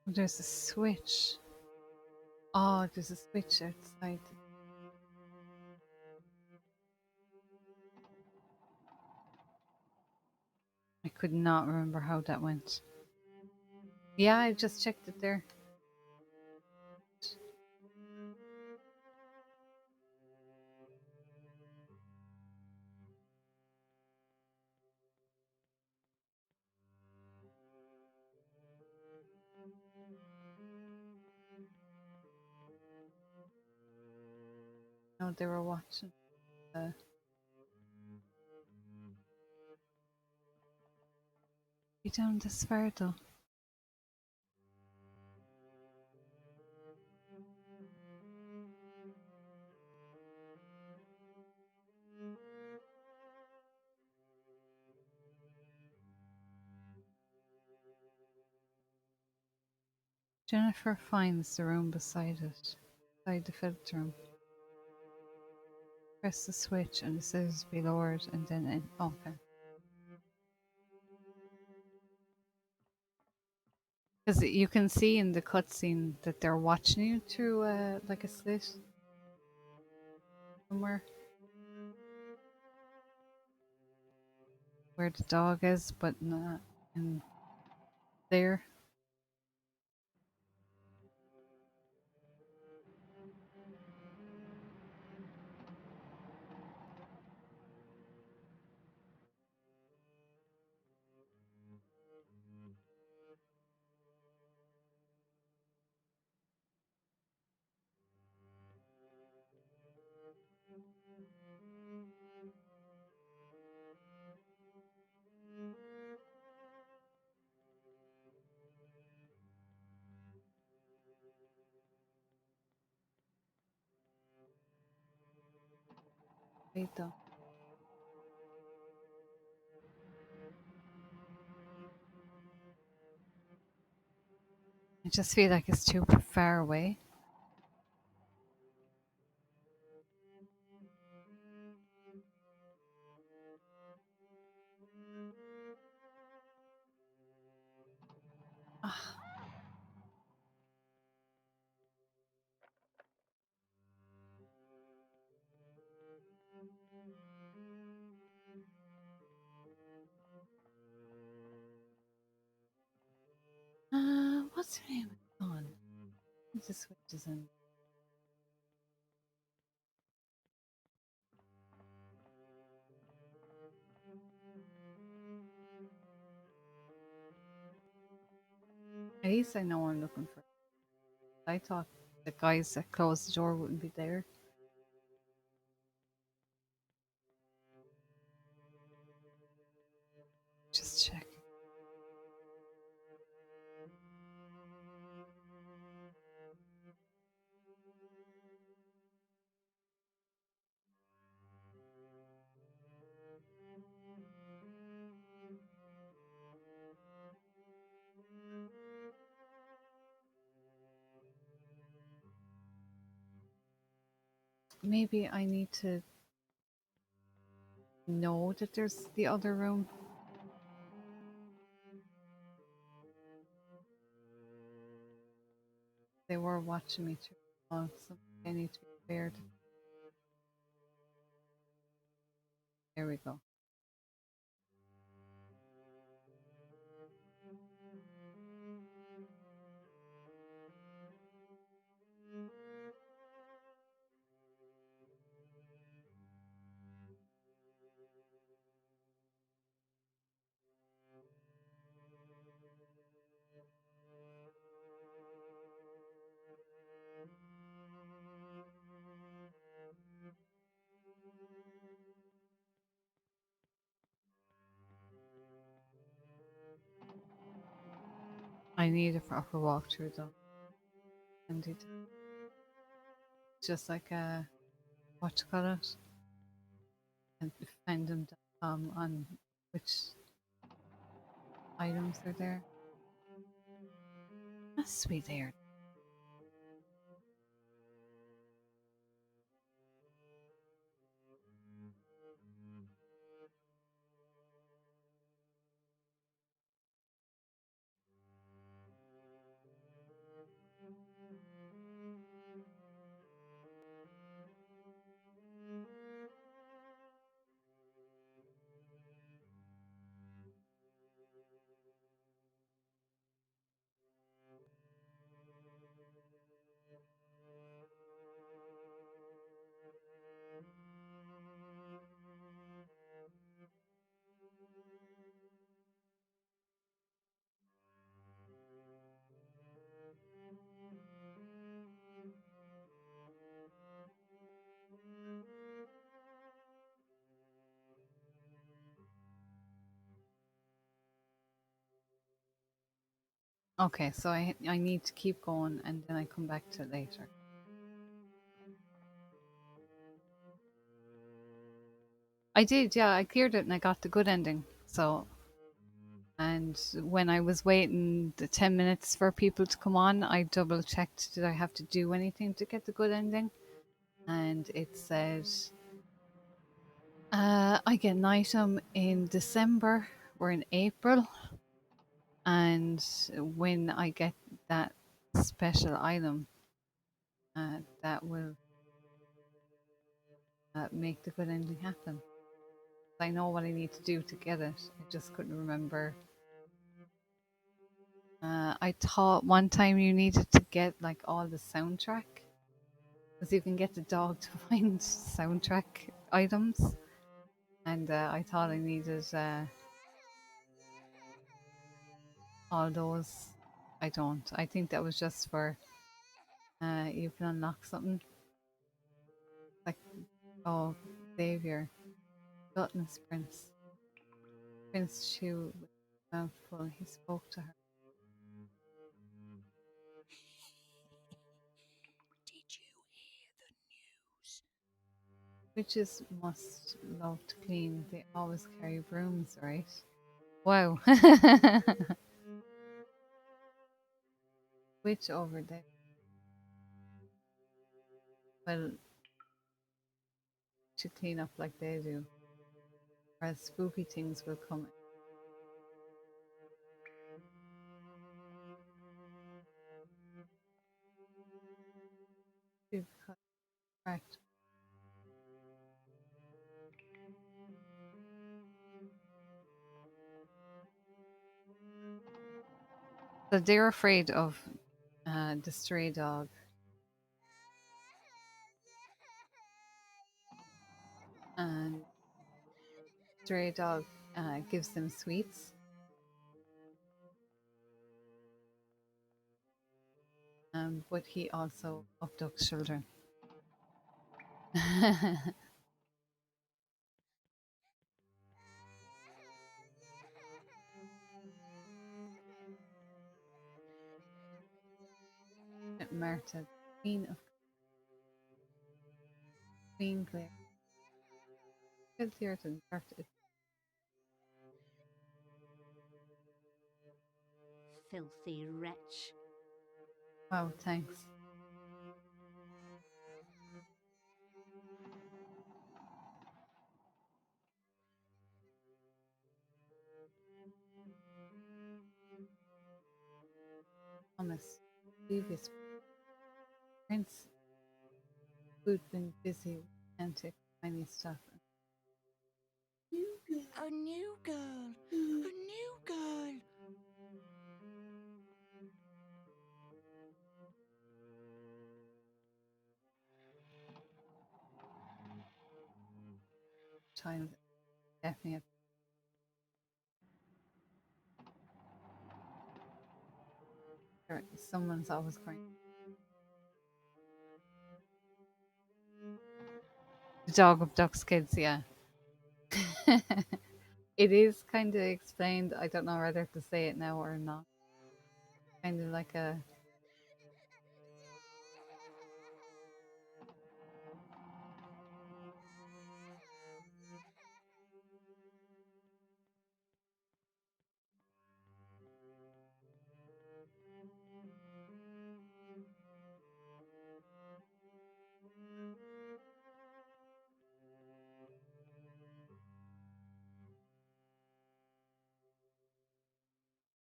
There's a switch. Oh, there's a switch outside. I could not remember how that went. Yeah, I just checked it there. No, they were watching. Be down this far though. Jennifer finds the room beside it, beside the filter room. Press the switch and the scissors be lowered and then in. Okay. Because you can see in the cutscene that they're watching you through like a slit somewhere where the dog is, but not in there. Wait though. I just feel like it's too far away. Ah, what's her name? On. The switch is in. At least I know what I'm looking for. I thought the guys that closed the door wouldn't be there. Just check. Maybe I need to know that there's the other room. They were watching me through the wall, so I need to be prepared. There we go. I need a proper walkthrough though. Indeed. Just like what you call it? And fandom.com on which items are there. Must be there. Okay, so I need to keep going and then I come back to it later. I did, yeah. I cleared it and I got the good ending. So, and when I was waiting the 10 minutes for people to come on, I double checked did I have to do anything to get the good ending? And it said I get an item in December or in April, and when I get that special item, that will make the good ending happen. I know what I need to do to get it. I just couldn't remember. I thought one time you needed to get like all the soundtrack because you can get the dog to find soundtrack items, and I thought I needed all those. I don't. I think that was just for you can unlock something like oh Xavier, gluttonous prince, Prince Shu with a mouthful. He spoke to her. Did you hear the news? Witches must love to clean. They always carry brooms, right? Wow. Witch over there. Well, to clean up like they do. Whereas spooky things will come in. Correct. So they're afraid of the stray dog. And stray dog gives them sweets. But he also abducts children. Marta, Queen of Queen Clare. Filthier than Marta. Filthy wretch. Wow, thanks. Thomas, previous Prince, who'd been busy with antic tiny stuff. A new girl! A new girl! Child, definitely. Someone's always crying. The dog abducts kids, yeah. It is kind of explained. I don't know whether to say it now or not. Kind of like a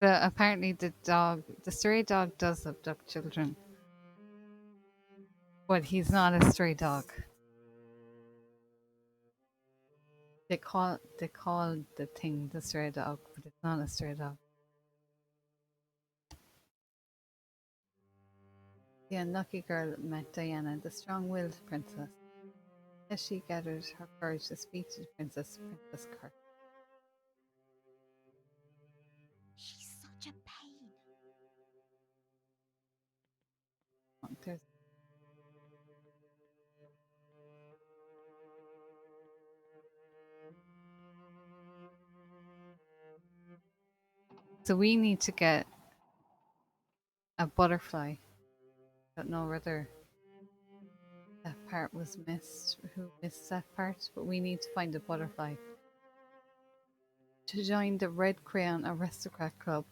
but apparently the stray dog does abduct children, but he's not a stray dog. They call the thing the stray dog, but it's not a stray dog. The unlucky girl met Diana, the strong-willed princess. As she gathered her courage to speak to the Princess Kirk. She's such a pain. There's So we need to get a butterfly. Don't know whether that part was missed, who missed that part, but we need to find a butterfly to join the Red Crayon Aristocrat Club.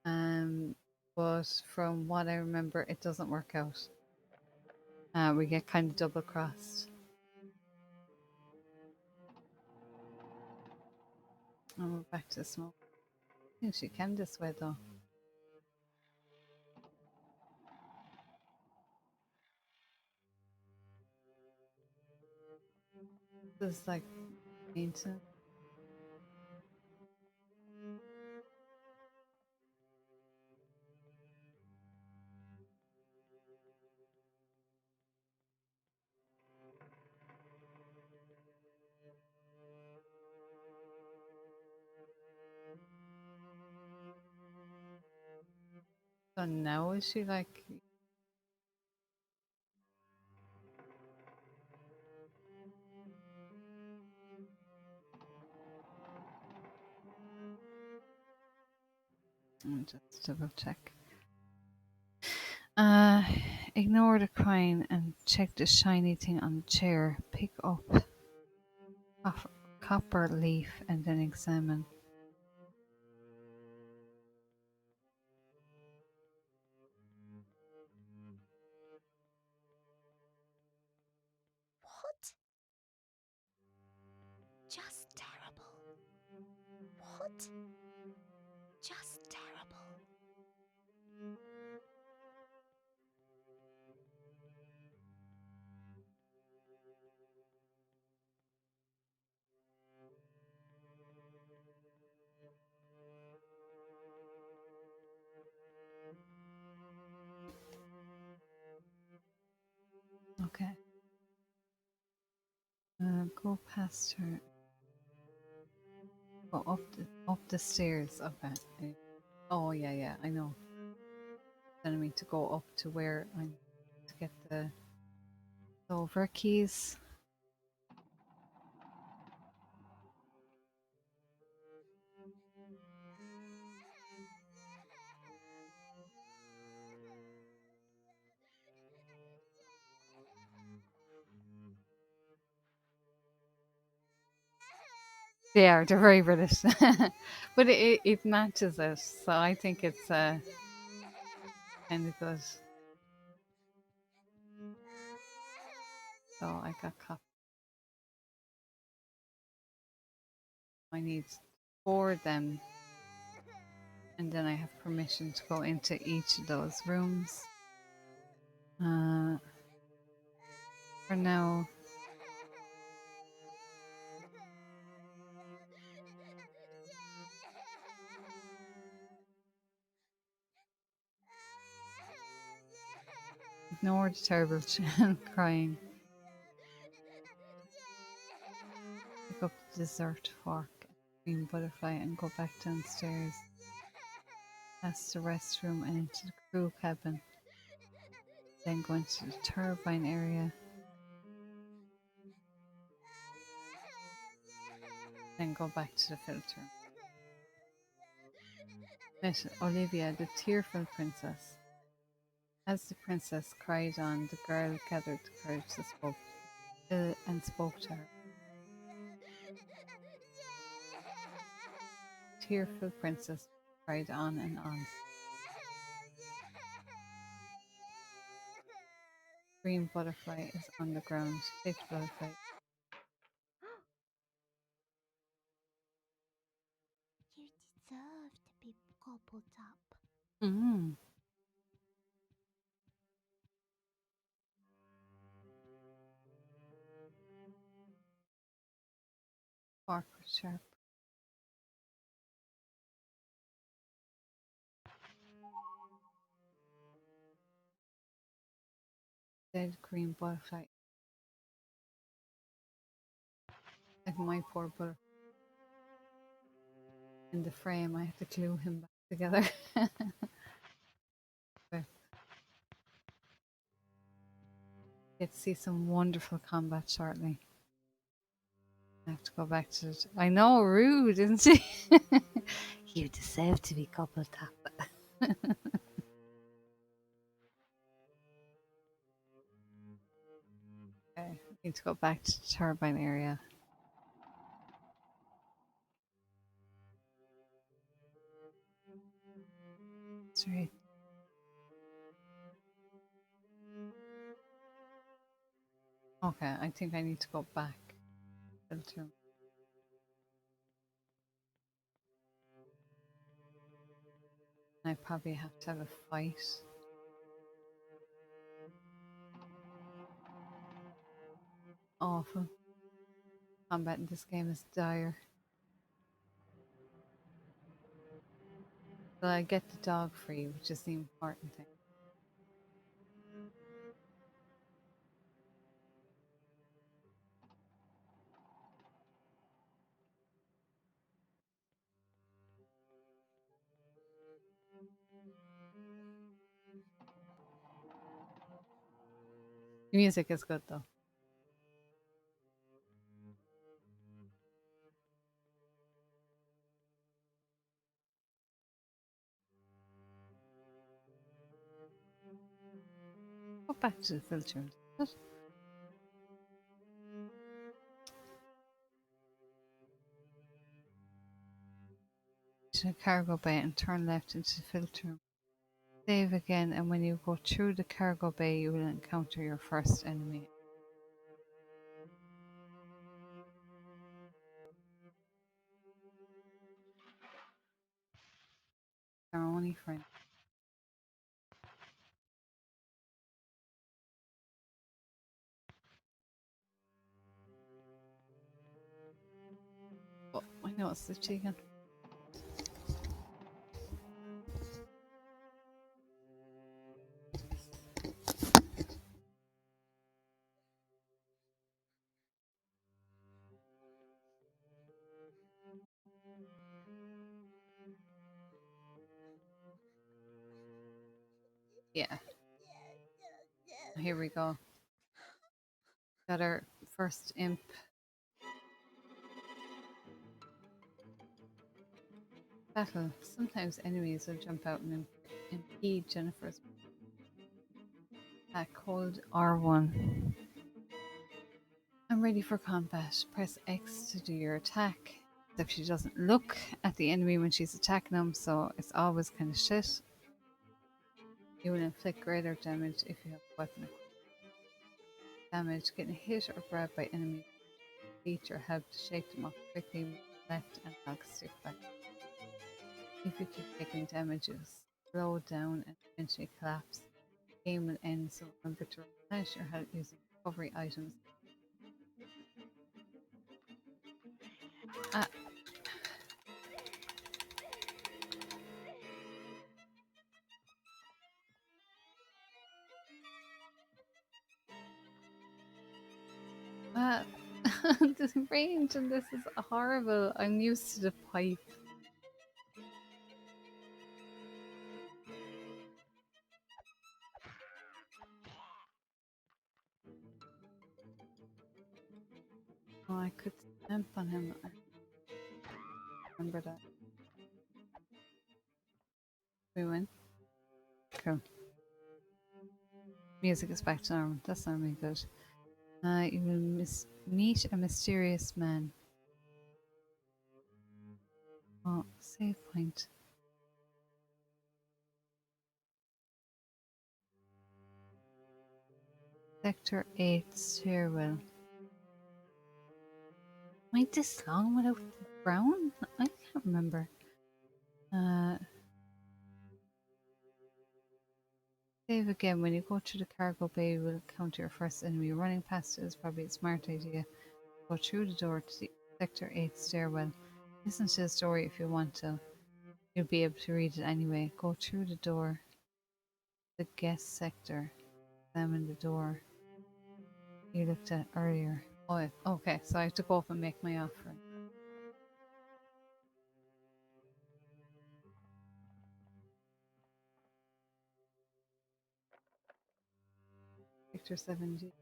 But from what I remember, it doesn't work out. We get kind of double crossed. And we're back to smoke. I think she can this way though. This is like maintenance. So now is she like just double check. Uh, ignore the coin and check the shiny thing on the chair. Pick up a copper leaf and then examine. What? Just terrible. What? Just terrible. Okay. Go past her. Go up the stairs. Okay. Oh yeah, I know. Telling me to go up to where I'm to get the silver keys. They are. They're very British, but it matches it, so I think it's kind of good. So I got copy. I need 4 of them, and then I have permission to go into each of those rooms. For now, ignore the terrible crying. Pick up the dessert fork, green butterfly, and go back downstairs. Past the restroom and into the crew cabin. Then go into the turbine area. Then go back to the filter. Met Olivia, the tearful princess. As the princess cried on, the girl gathered the courage and spoke to her. Tearful princess cried on and on. Green butterfly is on the ground. Take the butterfly. You deserve to be gobbled up. Mm. Fork was sharp. Dead green butterfly. Like my poor butterfly. In the frame, I have to glue him back together. But get to see some wonderful combat shortly. I have to go back to it. I know, rude, isn't she? You deserve to be gobbled up. Need to go back to the turbine area. Straight. Okay, I think I need to go back. Filter. I probably have to have a fight. Awful. Combat in this game is dire. But I get the dog free, which is the important thing. The music is good though. Go back to the filter. To the cargo bay and turn left into the filter room. Save again, and when you go through the cargo bay, you will encounter your first enemy. Our only friend. Oh, I know it's the chicken. Yeah, here we go. Got our first imp. Battle. Sometimes enemies will jump out and impede Jennifer's attack. Hold R1. I'm ready for combat. Press X to do your attack. Except she doesn't look at the enemy when she's attacking them, so it's always kind of shit. You will inflict greater damage if you have a weapon. Damage. Getting hit or grabbed by enemies. Feature help to shake them off quickly with the left analog stick back. If you keep taking damage, you slow down and eventually collapse. The game will end, so remember to replenish your health using recovery items. Ah. The range in this is horrible. I'm used to the pipe. Oh, I could stamp on him. I remember that. We win. Cool. Music is back to normal. That's normally good. You will meet a mysterious man. Oh, save point. Sector 8 stairwell. Am I this long without brown? I can't remember. Save again. When you go through the cargo bay, you will encounter your first enemy. Running past it is probably a smart idea. Go through the door to the Sector 8 stairwell. Listen to the story if you want to. You'll be able to read it anyway. Go through the door. The guest sector. Examine the door you looked at earlier. Oh, okay. So I have to go up and make my offer. Sector 7G.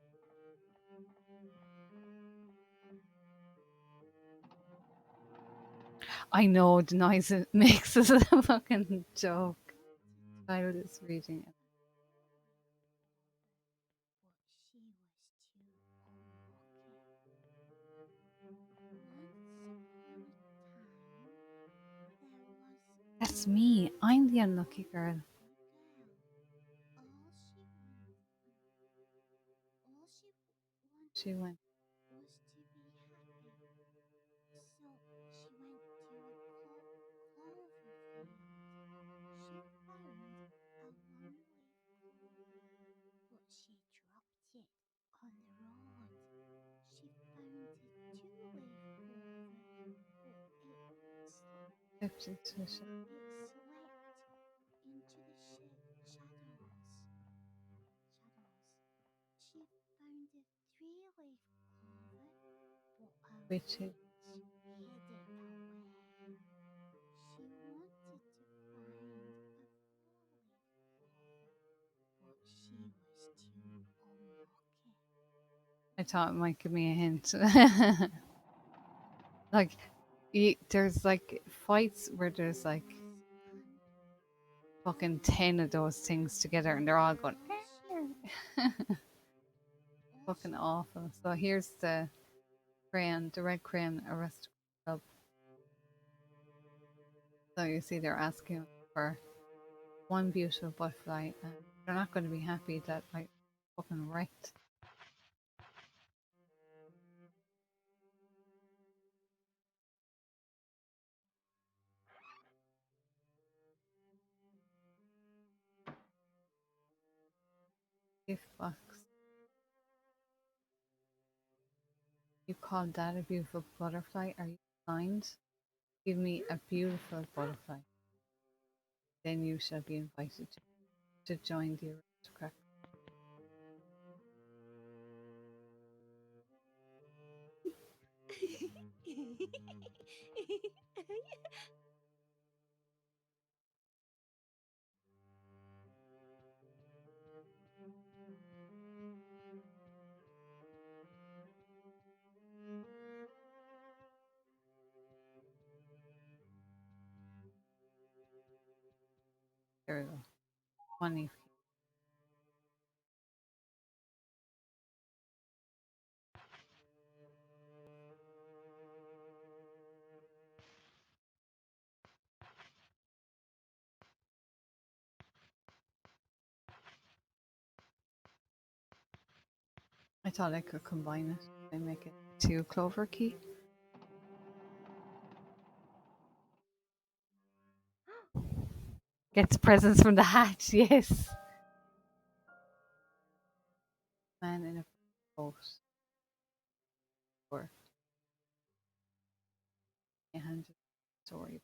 I know the noise it makes is a fucking joke. Child is reading it. it's me. I'm the unlucky girl. All she wanted She went. was to be happy. So she went to a clover field. She found a one-way clover, but she dropped it on the road. She found a two-way clover, but Stepped into the it slipped into the shadows. She found a three-leaf clover, but a witch. witch hid it away. She wanted to find a four-leaf clover, but she was too unlucky. I thought it might give me a hint. Like, there's like fights where there's like fucking 10 of those things together and they're all going. Fucking awful. So here's the crayon, the red crayon arrested club. So you see they're asking for one beautiful butterfly and they're not going to be happy that I fucking wrecked. Gift box. You call that a beautiful butterfly? Are you blind? Give me a beautiful butterfly. Then you shall be invited to join the aristocrat. There we go. 20. I thought I could combine it and make it 2 clover key. Gets presents from the hat, yes. Man in a boat. Or a handed story.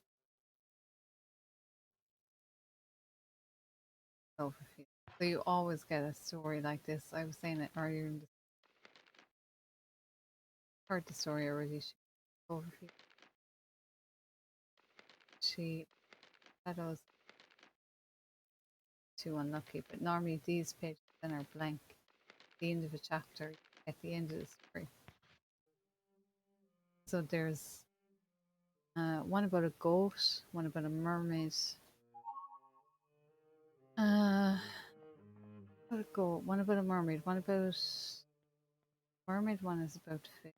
Cloverfield. So you always get a story like this. I was saying it earlier in the heard the story already. Cloverfield. She shadows too unlucky, but normally these pages then are blank. The end of a chapter at the end of the story. So there's one about a goat, one about a mermaid. About a goat, one about a mermaid, one about mermaid, one is about fish.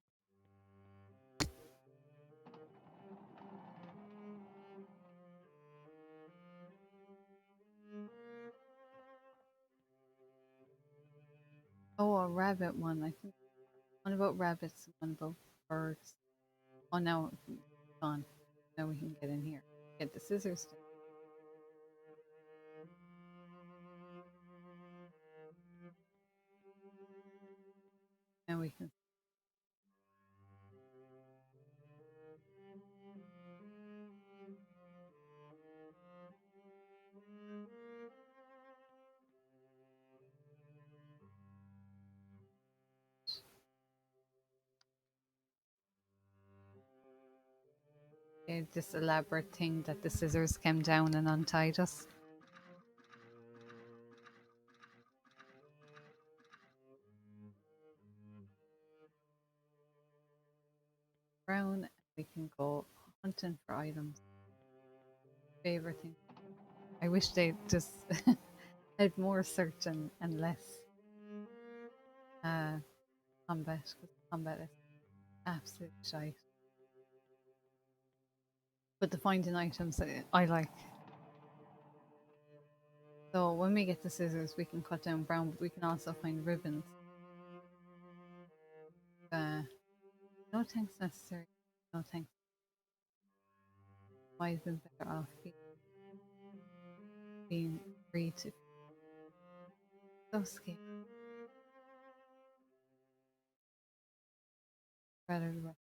Oh, a rabbit one. I think one about rabbits, one about birds. Oh, now it's gone. Now we can get in here. Get the scissors. Now we can. This elaborate thing that the scissors came down and untied us. Brown, we can go hunting for items. Favorite thing. I wish they just had more search and less combat, because combat is absolute shite. But the finding items I like. So when we get the scissors, we can cut down brown, but we can also find ribbons. No thanks necessary. No thanks. Might have been better off being free to. So scared. Rather than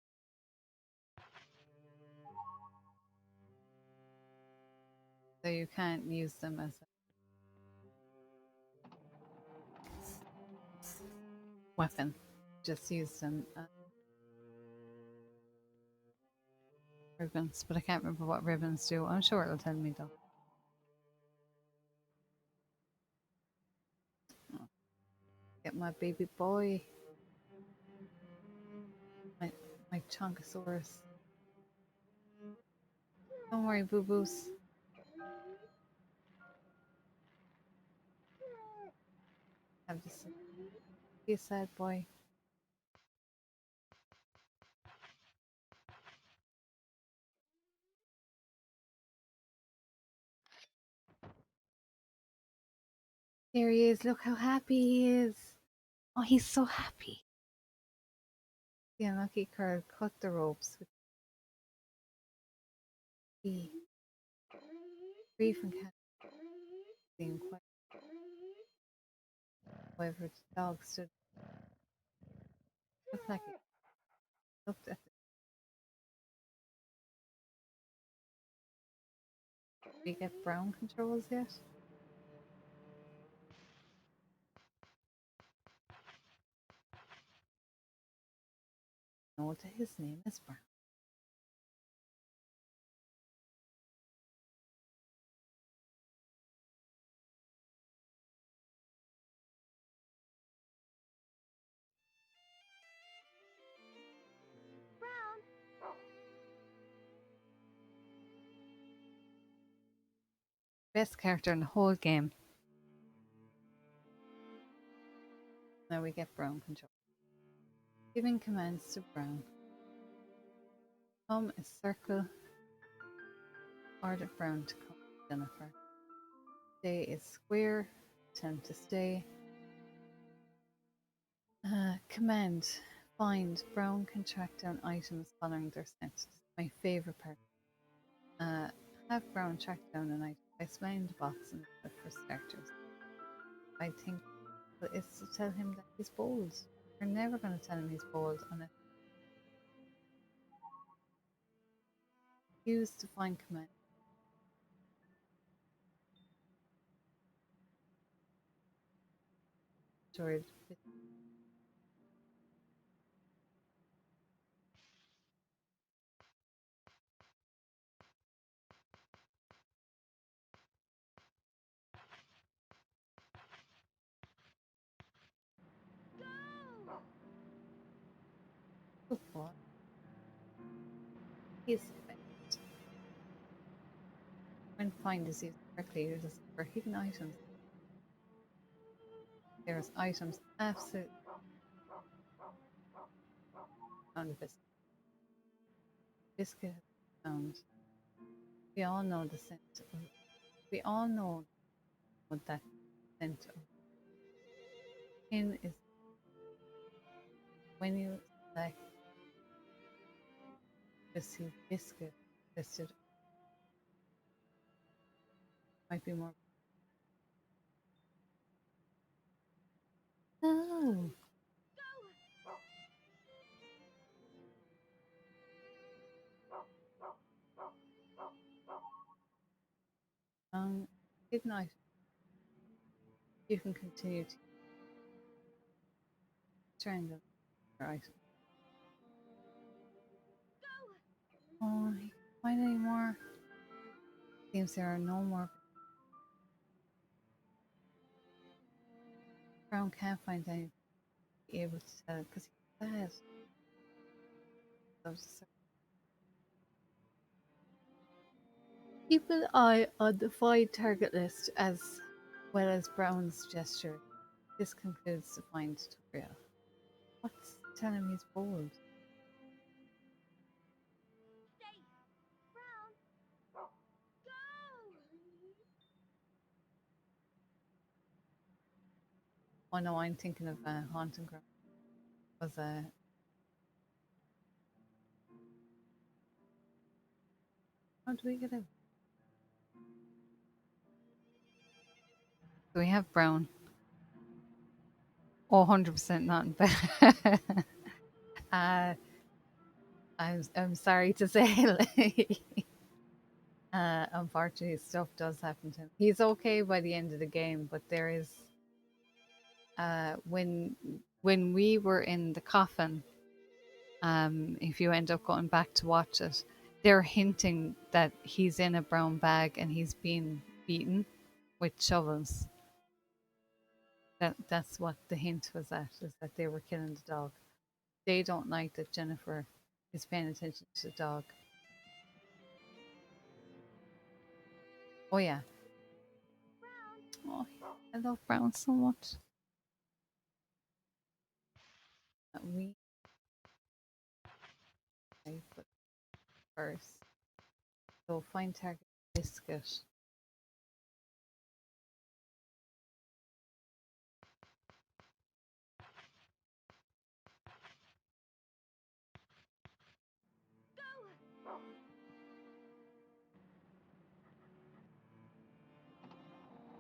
so you can't use them as a weapon. Just use them as ribbons. But I can't remember what ribbons do. I'm sure it'll tell me though. Oh, get my baby boy. My my chonkosaurus. Don't worry, boo boos. Have this. Be a sad boy. Here he is. Look how happy he is. Oh, he's so happy. The unlucky Curl cut the ropes with key. Free from cat being quiet. However, the dog stood. Looked like it. Looked at the. Did we get brown controls yet? No, that his name is Brown. Brown. Best character in the whole game. Now we get Brown control. Giving commands to Brown. Come a circle. Order Brown to come to Jennifer. Stay is square. Tell him to stay. Command. Find. Brown can track down items following their scent. This is my favourite part. Have Brown track down an item by smelling the box and look for starters. I think it's to tell him that he's bold. You're never going to tell him he's bold unless use to find command. George. Good boy. He's the best. When find is used correctly, it is for hidden items. There's items absolutely found a biscuit. Biscuit has been found. We all know the scent. We all know what that scent of in is. When you select to see biscuit listed, might be more. Oh, hidden item. You can continue to strangle your item. Oh, he can't find any more. Seems there are no more. Brown can't find anything to be able to tell because he's sad. Keep an eye on the find target list as well as Brown's gesture. This concludes the find tutorial. What's telling him he's bold? Stay. Brown. Go. Oh no, I'm thinking of Haunting Ground. Was how do we get out? So we have brown. Oh, 100% not in bed. uh, I'm sorry to say, like, unfortunately, stuff does happen to him. He's okay by the end of the game, but there is when we were in the coffin. If you end up going back to watch it, they're hinting that he's in a brown bag and he's being beaten with shovels. That's what the hint was at, is that they were killing the dog. They don't like that Jennifer is paying attention to the dog. Oh yeah. Oh, I love Brown so much. We but first. So find target biscuit.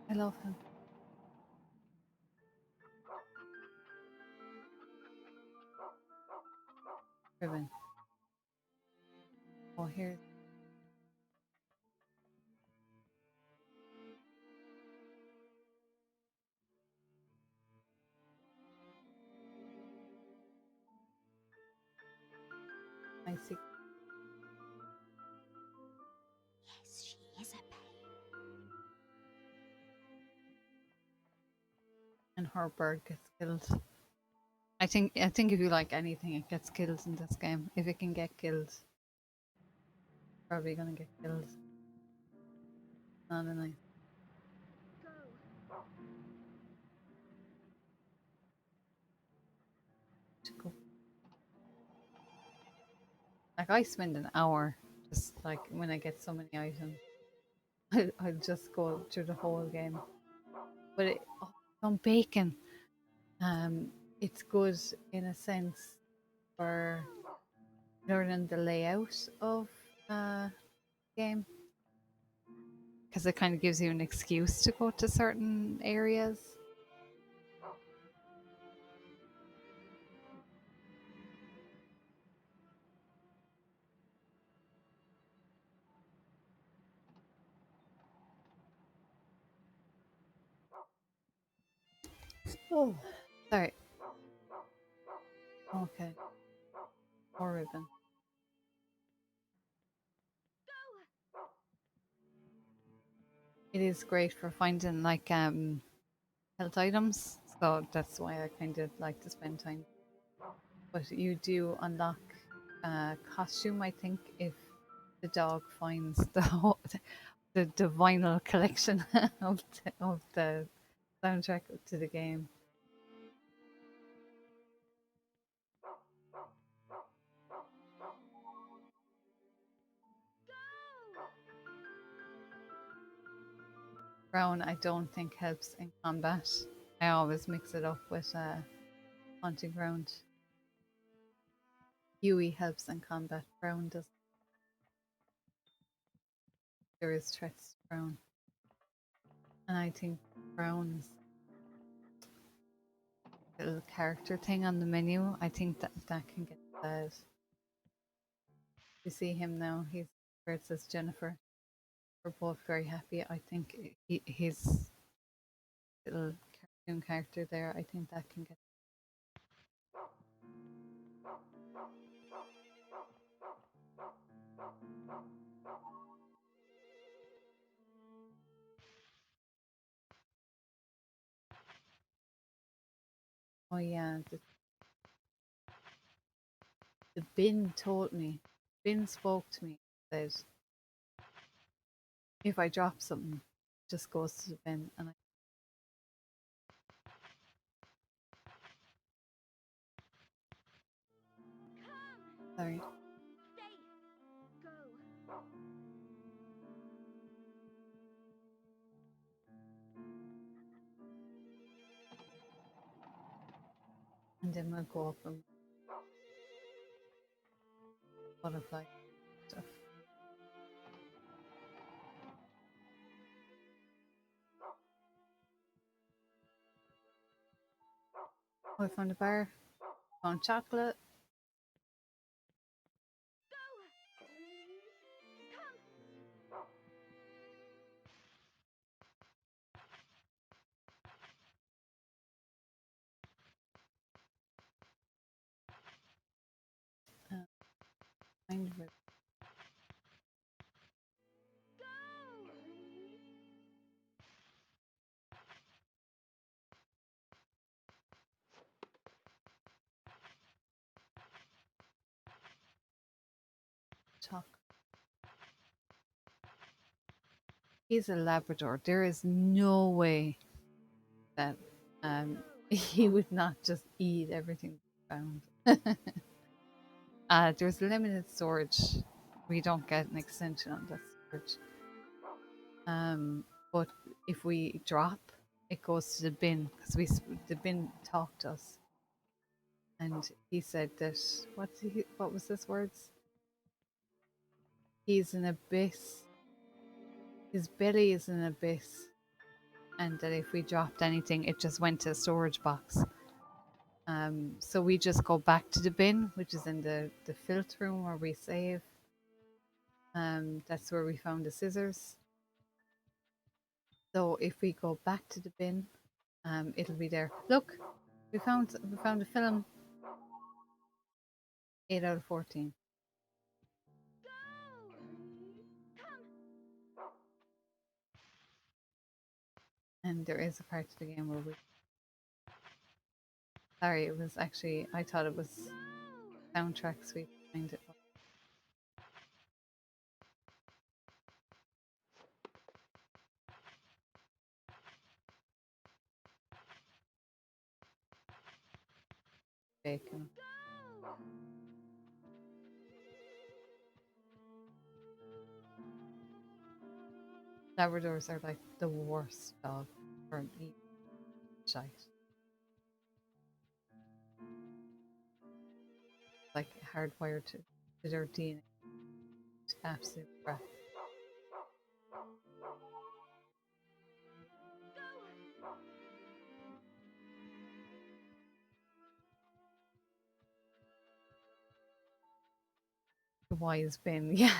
I love him. Ribbon. Oh, here. I see. Yes, she is a pain. And her bird gets killed. I think if you like anything, it gets killed in this game. If it can get killed, probably gonna get killed. Not a nice to go. Like I spend an hour just like when I get so many items, I'll just go through the whole game. But on bacon, um, it's good in a sense for learning the layout of game because it kind of gives you an excuse to go to certain areas. Oh, sorry. Okay, more ribbon. It is great for finding like health items, so that's why I kind of like to spend time. But you do unlock costume, I think, if the dog finds the vinyl collection of the soundtrack to the game. Brown, I don't think helps in combat. I always mix it up with Haunting Ground. Huey helps in combat. Brown does. There is threats to Brown, and I think Brown's little character thing on the menu, I think that can get sad. You see him now. He's where it says Jennifer. We're both very happy. I think his little cartoon character there. I think that can get. Oh yeah, the bin told me. Bin spoke to me. Said if I drop something, it just goes to the bin, and I. Sorry. And then we'll go up and butterfly stuff. Oh, I found a bar. Found chocolate. Uh, kind of chocolate. He's a Labrador. There is no way that he would not just eat everything found. There's limited storage. We don't get an extension on that storage. But if we drop, it goes to the bin because the bin talked to us, and he said that what was his words? He's an abyss. His belly is an abyss, and that if we dropped anything, it just went to a storage box. So we just go back to the bin, which is in the filth room where we save. That's where we found the scissors. So if we go back to the bin, it'll be there. Look, we found a film. 8 out of 14. And there is a part of the game where we. Sorry, it was actually. I thought it was soundtracks. We find it. Bacon. Labradors are like the worst dog for eating shite. Like hardwired to their DNA. Absolute crap. The wise bin, yeah.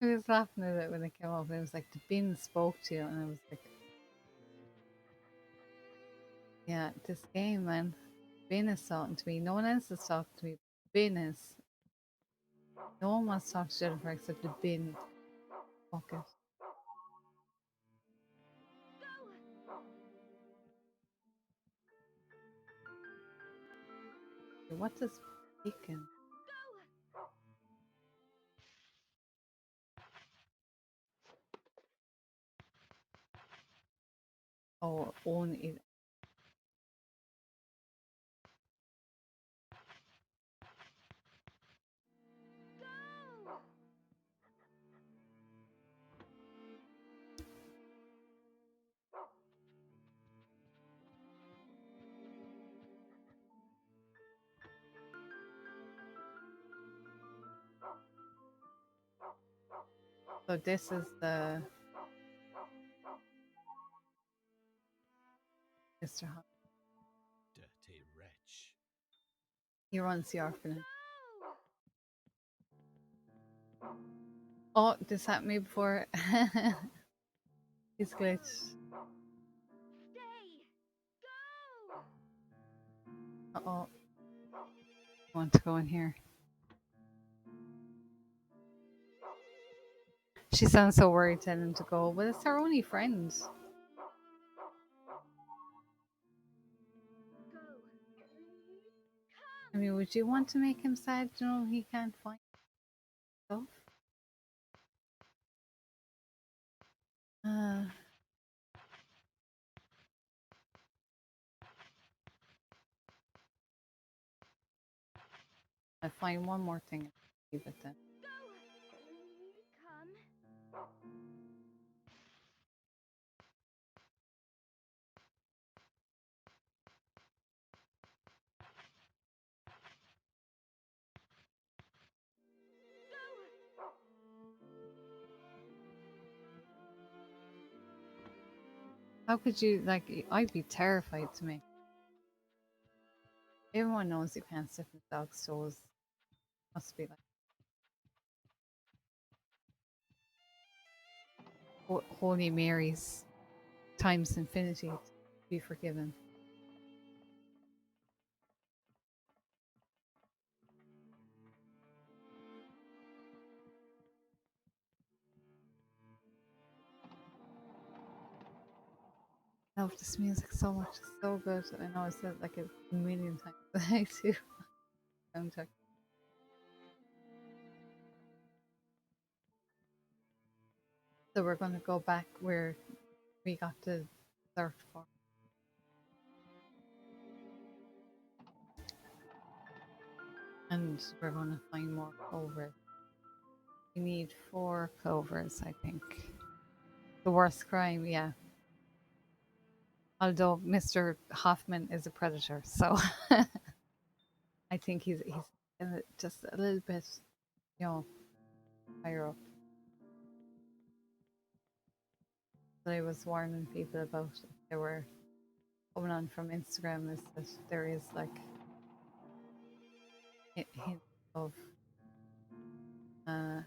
I was laughing at it when it came up, and it was like the bin spoke to you, and I was like, yeah, this game, man. Bin is talking to me. No one else is talking to me. Bin is. No one wants to talk to Jennifer except the bin. Fuck it. What does bacon? Oh, own it. So this is the Mr. Hot. Dirty wretch. He runs the orphanage. Oh, this happened to me before. He's glitched. Uh-oh. I want to go in here. She sounds so worried telling him to go, but it's her only friend. I mean, would you want to make him sad? You know, he can't find stuff. I find one more thing and leave it then. How could you, like, I'd be terrified to make. Everyone knows you can't sniff in dog's toes. Must be like Holy Mary's times infinity to be forgiven. I love this music so much. It's so good. I know I said it like a million times today too. Soundtrack. So we're going to go back where we got the dessert for. And we're going to find more clovers. We need 4 clovers, I think. The worst crime, yeah. Although Mr. Hoffman is a predator, so I think he's just a little bit, you know, higher up. That I was warning people about if they were coming on from Instagram is that there is like hints of uh,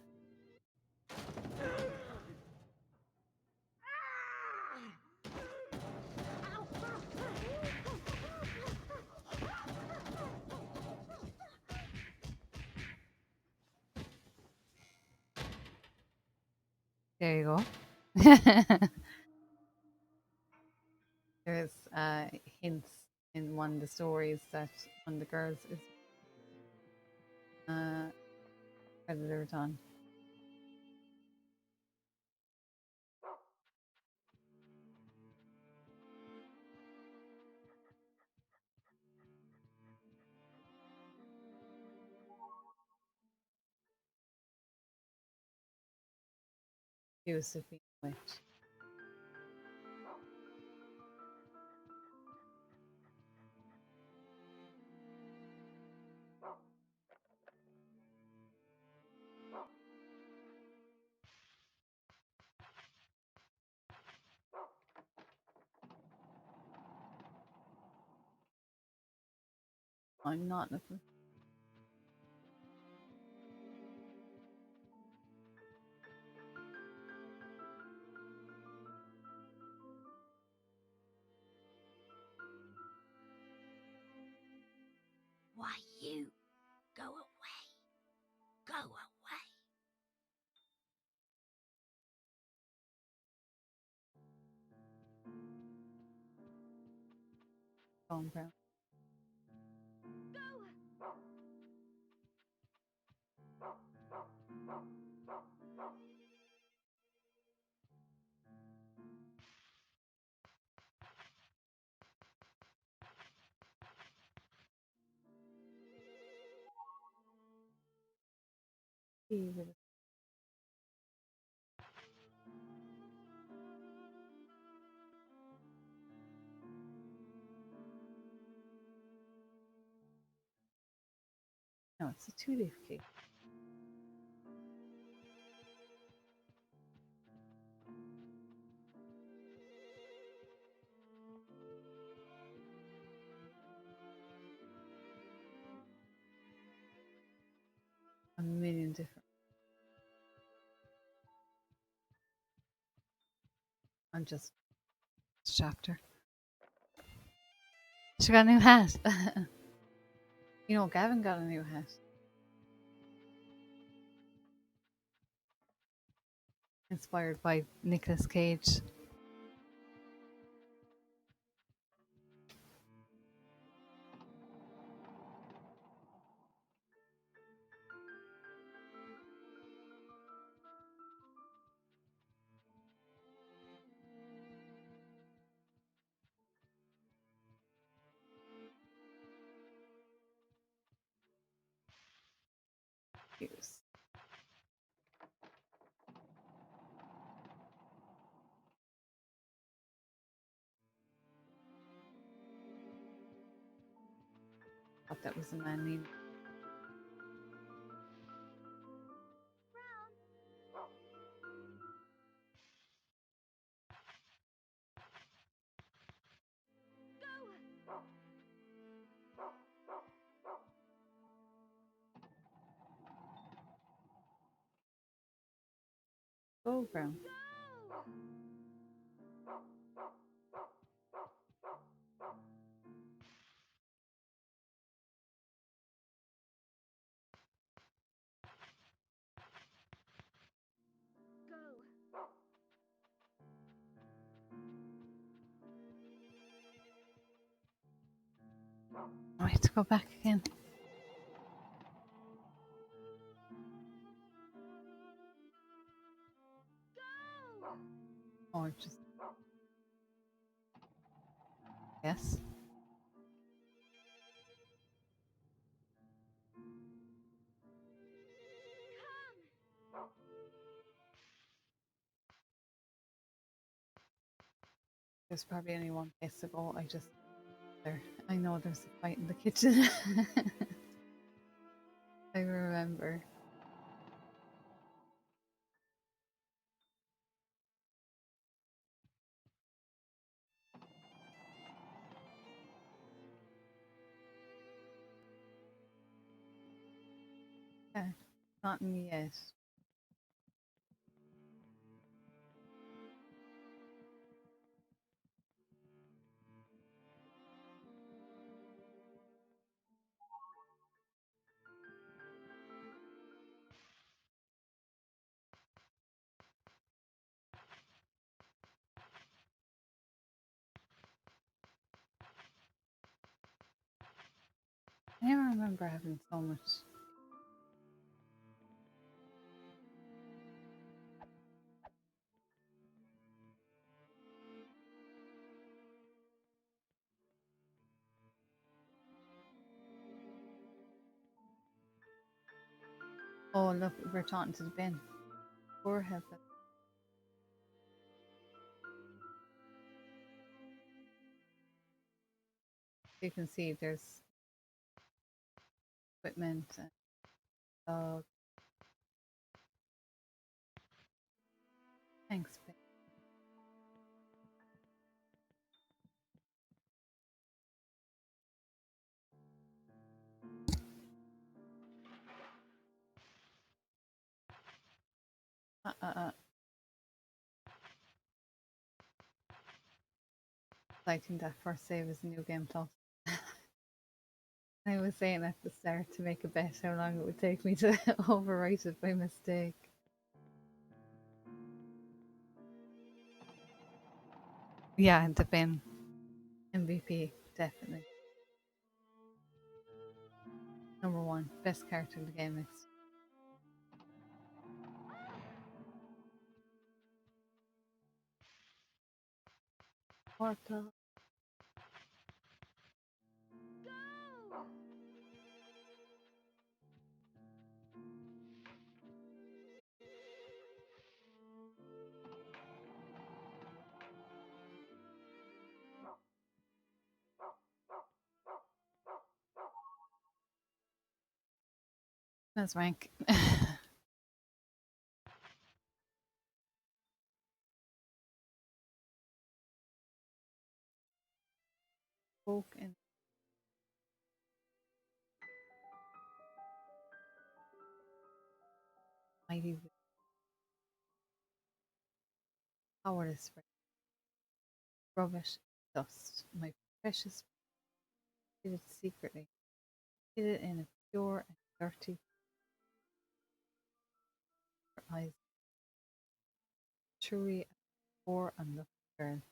there you go. There's hints in one of the stories that one of the girls is predator on. Accused of being a witch. I'm not looking. Why, you go away. Go away. Bone brown. No, it's a 2-leaf cake. A million different. I'm just chapter. She got a new hat. You know, Gavin got a new hat. Inspired by Nicolas Cage. Use. Thought that was a man named. program. I have to go back again. Or just yes. There's probably only one place to go. I know there's a fight in the kitchen. I remember. Yeah, not yet. I never remember having so much. Oh, look, we're talking to the bin. Poor help. You can see there's equipment and dog. Thanks, bin. I think that first save is a new game plus. I was saying at the start to make a bet how long it would take me to overwrite it by mistake. Yeah, the bin. MVP, definitely. Number one, best character in the game next. Portal. That's rank. Folk and mighty powerless rubbish dust. My precious hid it secretly. Hid it in a pure and dirty eyes. Truly a poor and lovely girl.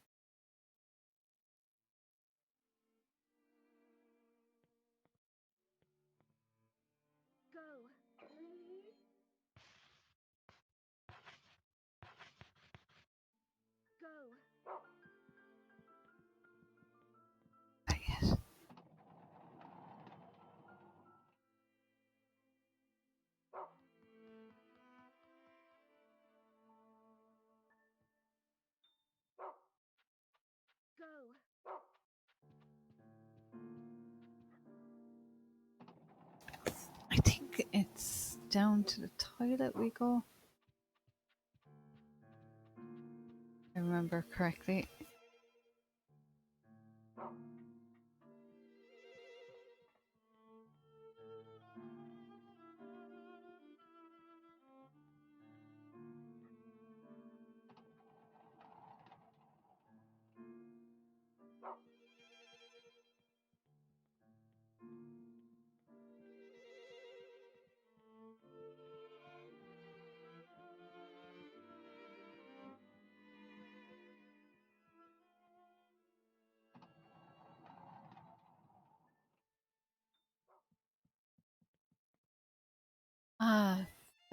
I guess. I think it's down to the toilet we go. I remember correctly.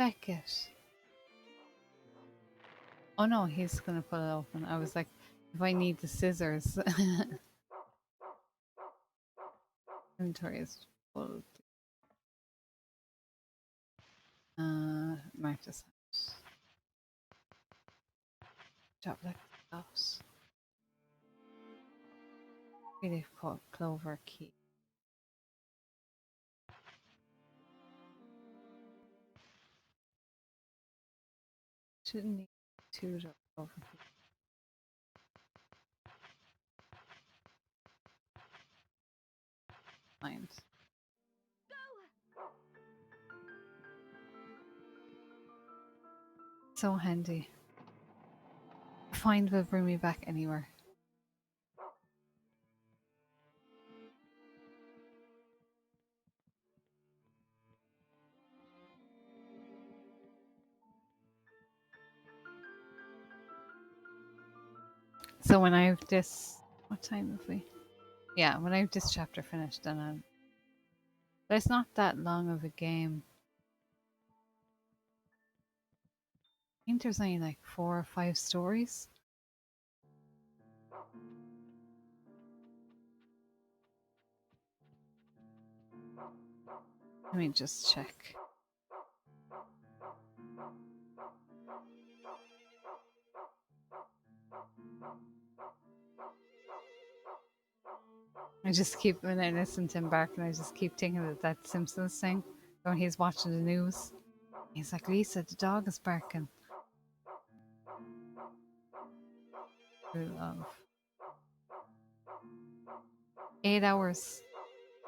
check it. Oh no, he's gonna pull it open. I was like, if I need the scissors. Inventory is full. Marcus. Drop like that. Really clover key. Shouldn't need two clover key. Mind. So handy. Find will bring me back anywhere. So when I have this, what time have we? Yeah, when I have this chapter finished, then I'm. But it's not that long of a game. I think there's only like 4 or 5 stories. Let me just check. I just keep, when I listen to him barking, I just keep thinking of that Simpsons thing when he's watching the news. He's like, Lisa, the dog is barking. True love. 8 hours.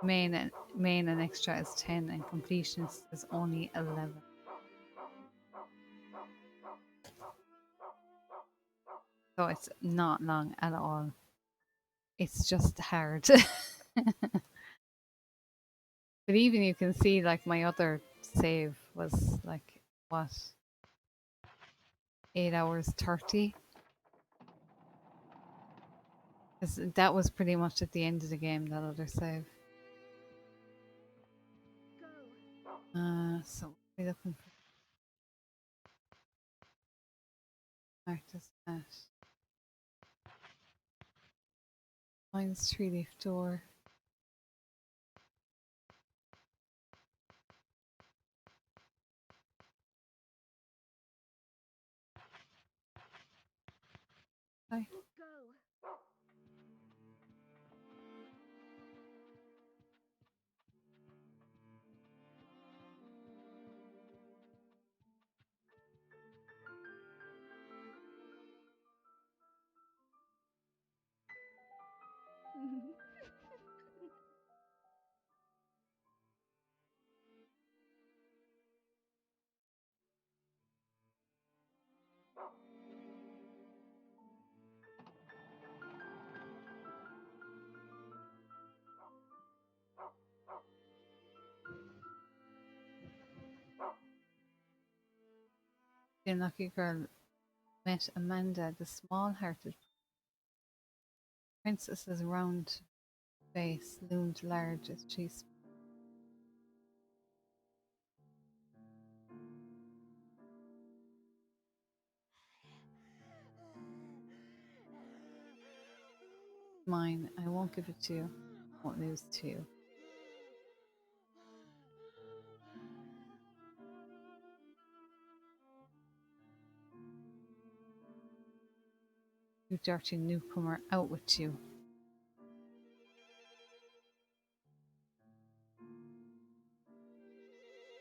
Main and extra is 10, and completion is only 11. So it's not long at all. It's just hard. But even you can see, like, my other save was like, what? 8 hours 30. Because that was pretty much at the end of the game, that other save. So we're looking for artist at Mine's 3-leaf door. Hi. The unlucky girl met Amanda, the small-hearted princess's round face loomed large as she spoke. Mine, I won't give it to you. Won't lose to you. You dirty newcomer, out with you.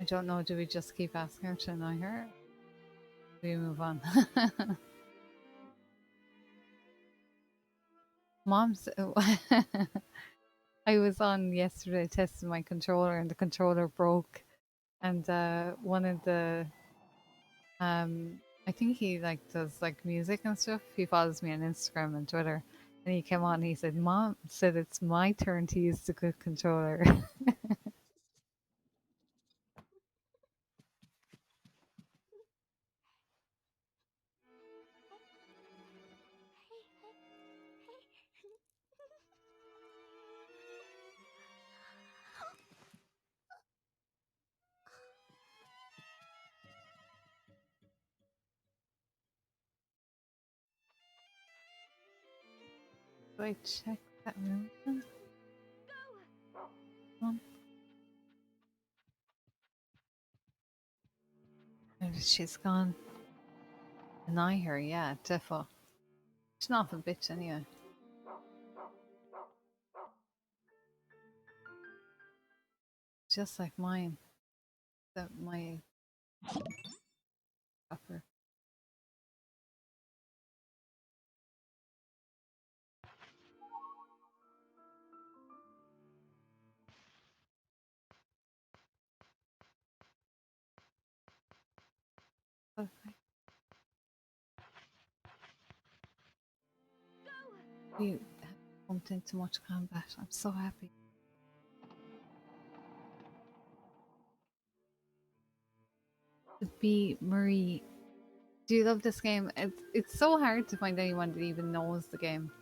I don't know, do we just keep asking her to annoy her? Do we move on? Mom's. I was on yesterday testing my controller, and the controller broke. And one of the I think he like does like music and stuff. He follows me on Instagram and Twitter, and he came on and he said, "Mom said it's my turn to use the good controller." Do I check that room then? Come on. Maybe she's gone. Deny her, yeah, defo. She's not a bitch anyway. Just like mine. That my upper. You have bumped into much combat. I'm so happy. B. Marie. Do you love this game? It's so hard to find anyone that even knows the game.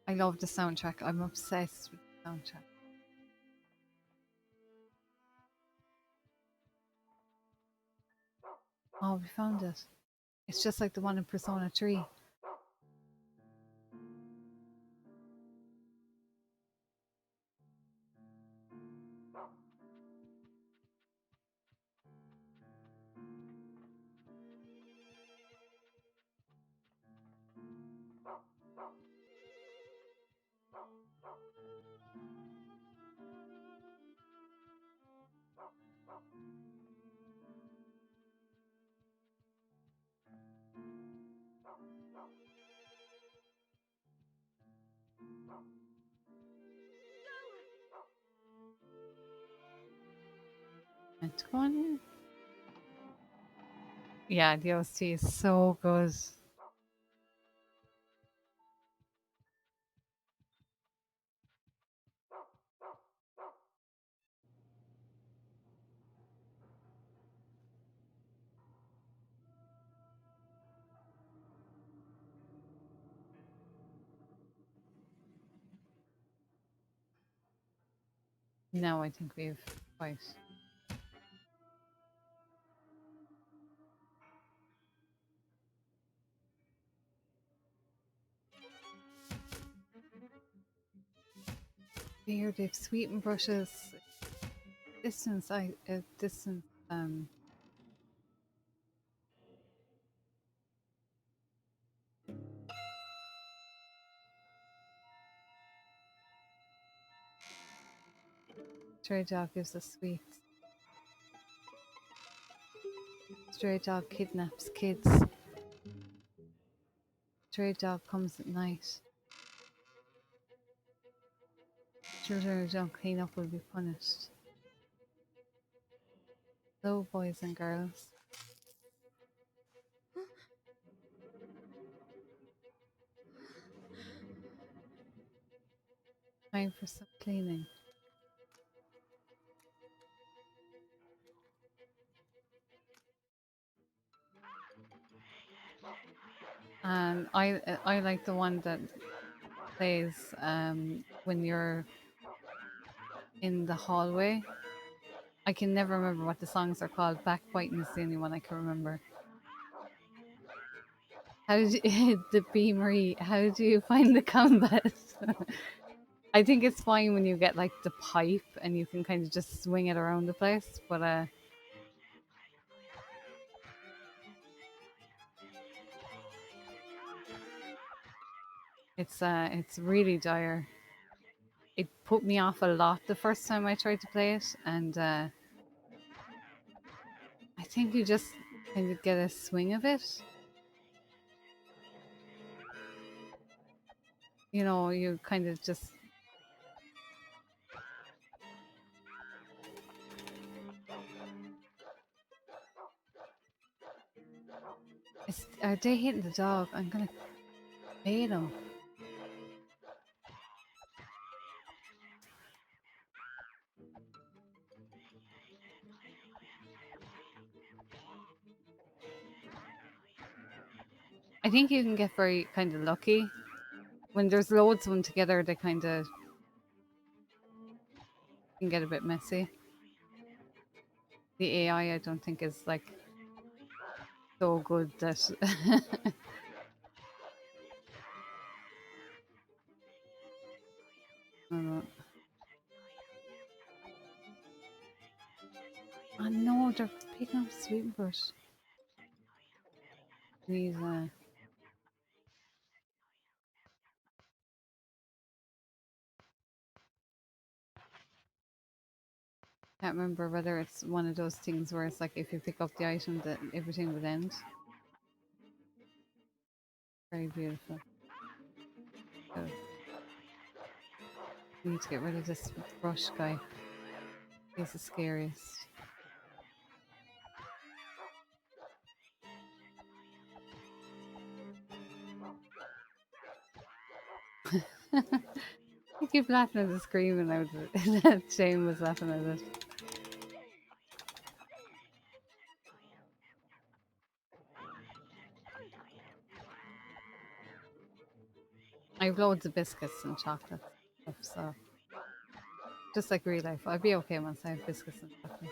I love the soundtrack. I'm obsessed with the soundtrack. Oh, we found it. It's just like the one in Persona 3. And go on here. Yeah, the OST is so good. Now I think we've quite. Here they've sweetened brushes. Distance. Stray dog gives us sweets. Stray dog kidnaps kids. Stray dog comes at night. Children who don't clean up will be punished. Hello, boys and girls. Time for some cleaning. And I like the one that plays when you're in the hallway. I can never remember what the songs are called. Backbiting is the only one I can remember. How did you, the B Marie? How do you find the combat? I think it's fine when you get like the pipe and you can kind of just swing it around the place, but it's really dire. It put me off a lot the first time I tried to play it, and I think you just kind of get a swing of it. You know, you kind of just. Are they hitting the dog? I'm gonna bait him. I think you can get very kind of lucky. When there's loads of them together, they kind of can get a bit messy. The AI, I don't think, is like so good that Uh, I know they're picking up sweet bush. These can't remember whether it's one of those things where it's like if you pick up the item that everything would end. Very beautiful. So we need to get rid of this brush guy. He's the scariest. I keep laughing at the screaming out of it. Shane was laughing at it. I have loads of biscuits and chocolate stuff, so just like real life, I'll be okay once I have biscuits and chocolate.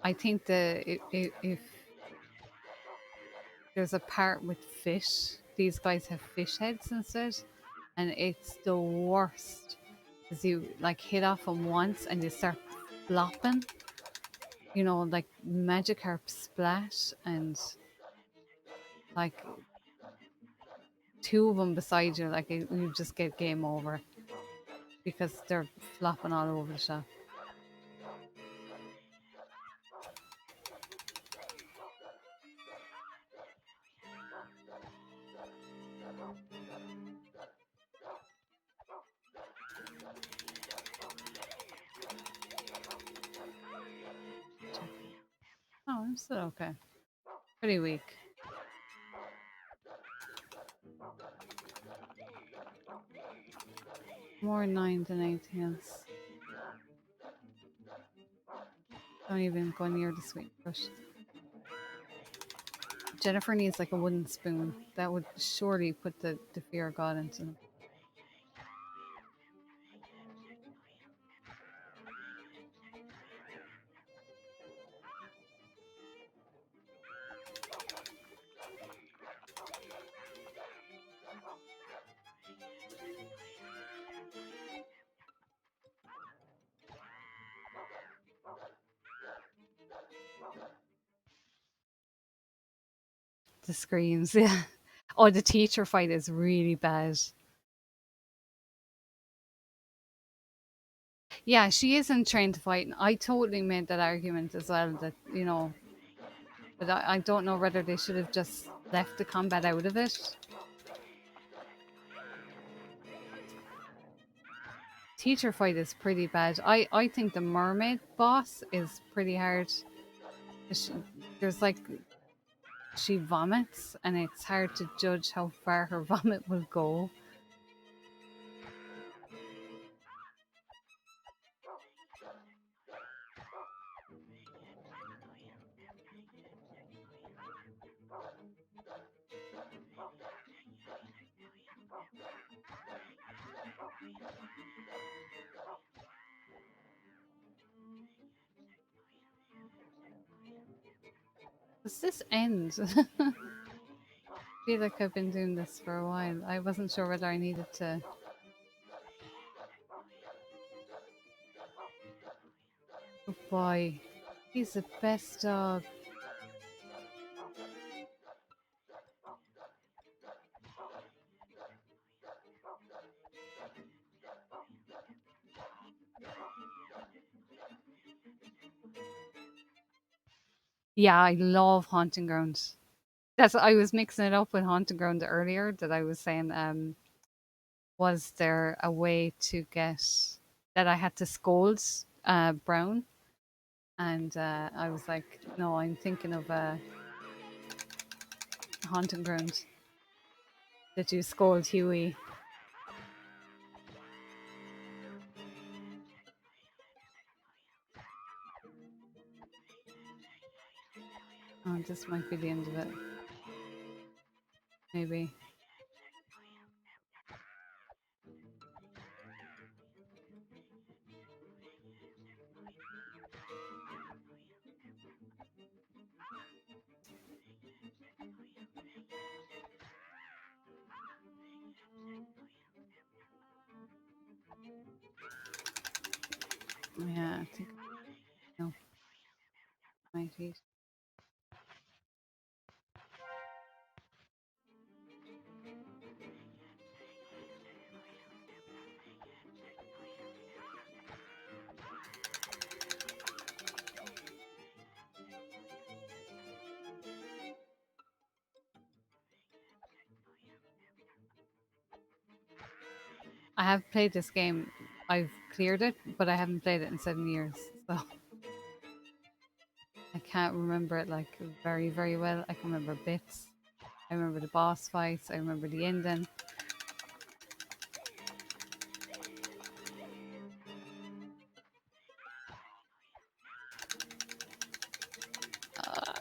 I think if there's a part with fish, these guys have fish heads instead, and it's the worst. Because you like hit off them once and they start flopping, you know, like Magikarp splat, and like two of them beside you, like you just get game over because they're flopping all over the shop. Oh, I'm still okay. Pretty weak. More 9 than anything else. Don't even go near the sweet bush. Jennifer needs like a wooden spoon. That would surely put the fear of God into them. The screams, yeah. Oh, the teacher fight is really bad. Yeah, she isn't trained to fight. I totally made that argument as well that, you know, but I don't know whether they should have just left the combat out of it. Teacher fight is pretty bad. I think the mermaid boss is pretty hard. There's like, she vomits and it's hard to judge how far her vomit will go. Does this end? I feel like I've been doing this for a while. I wasn't sure whether I needed to. Oh boy, he's the best dog. Yeah, I love Haunting Ground. That's I was mixing it up with Haunting Ground earlier. That I was saying, was there a way to get that I had to scold Brown? And I was like, no, I'm thinking of Haunting Ground. That you scold Huey. Oh, this might be the end of it. Maybe. Yeah, I think no, might eat. I have played this game. I've cleared it, but I haven't played it in 7 years, so I can't remember it like very, very well. I can remember bits. I remember the boss fights. I remember the ending. Uh,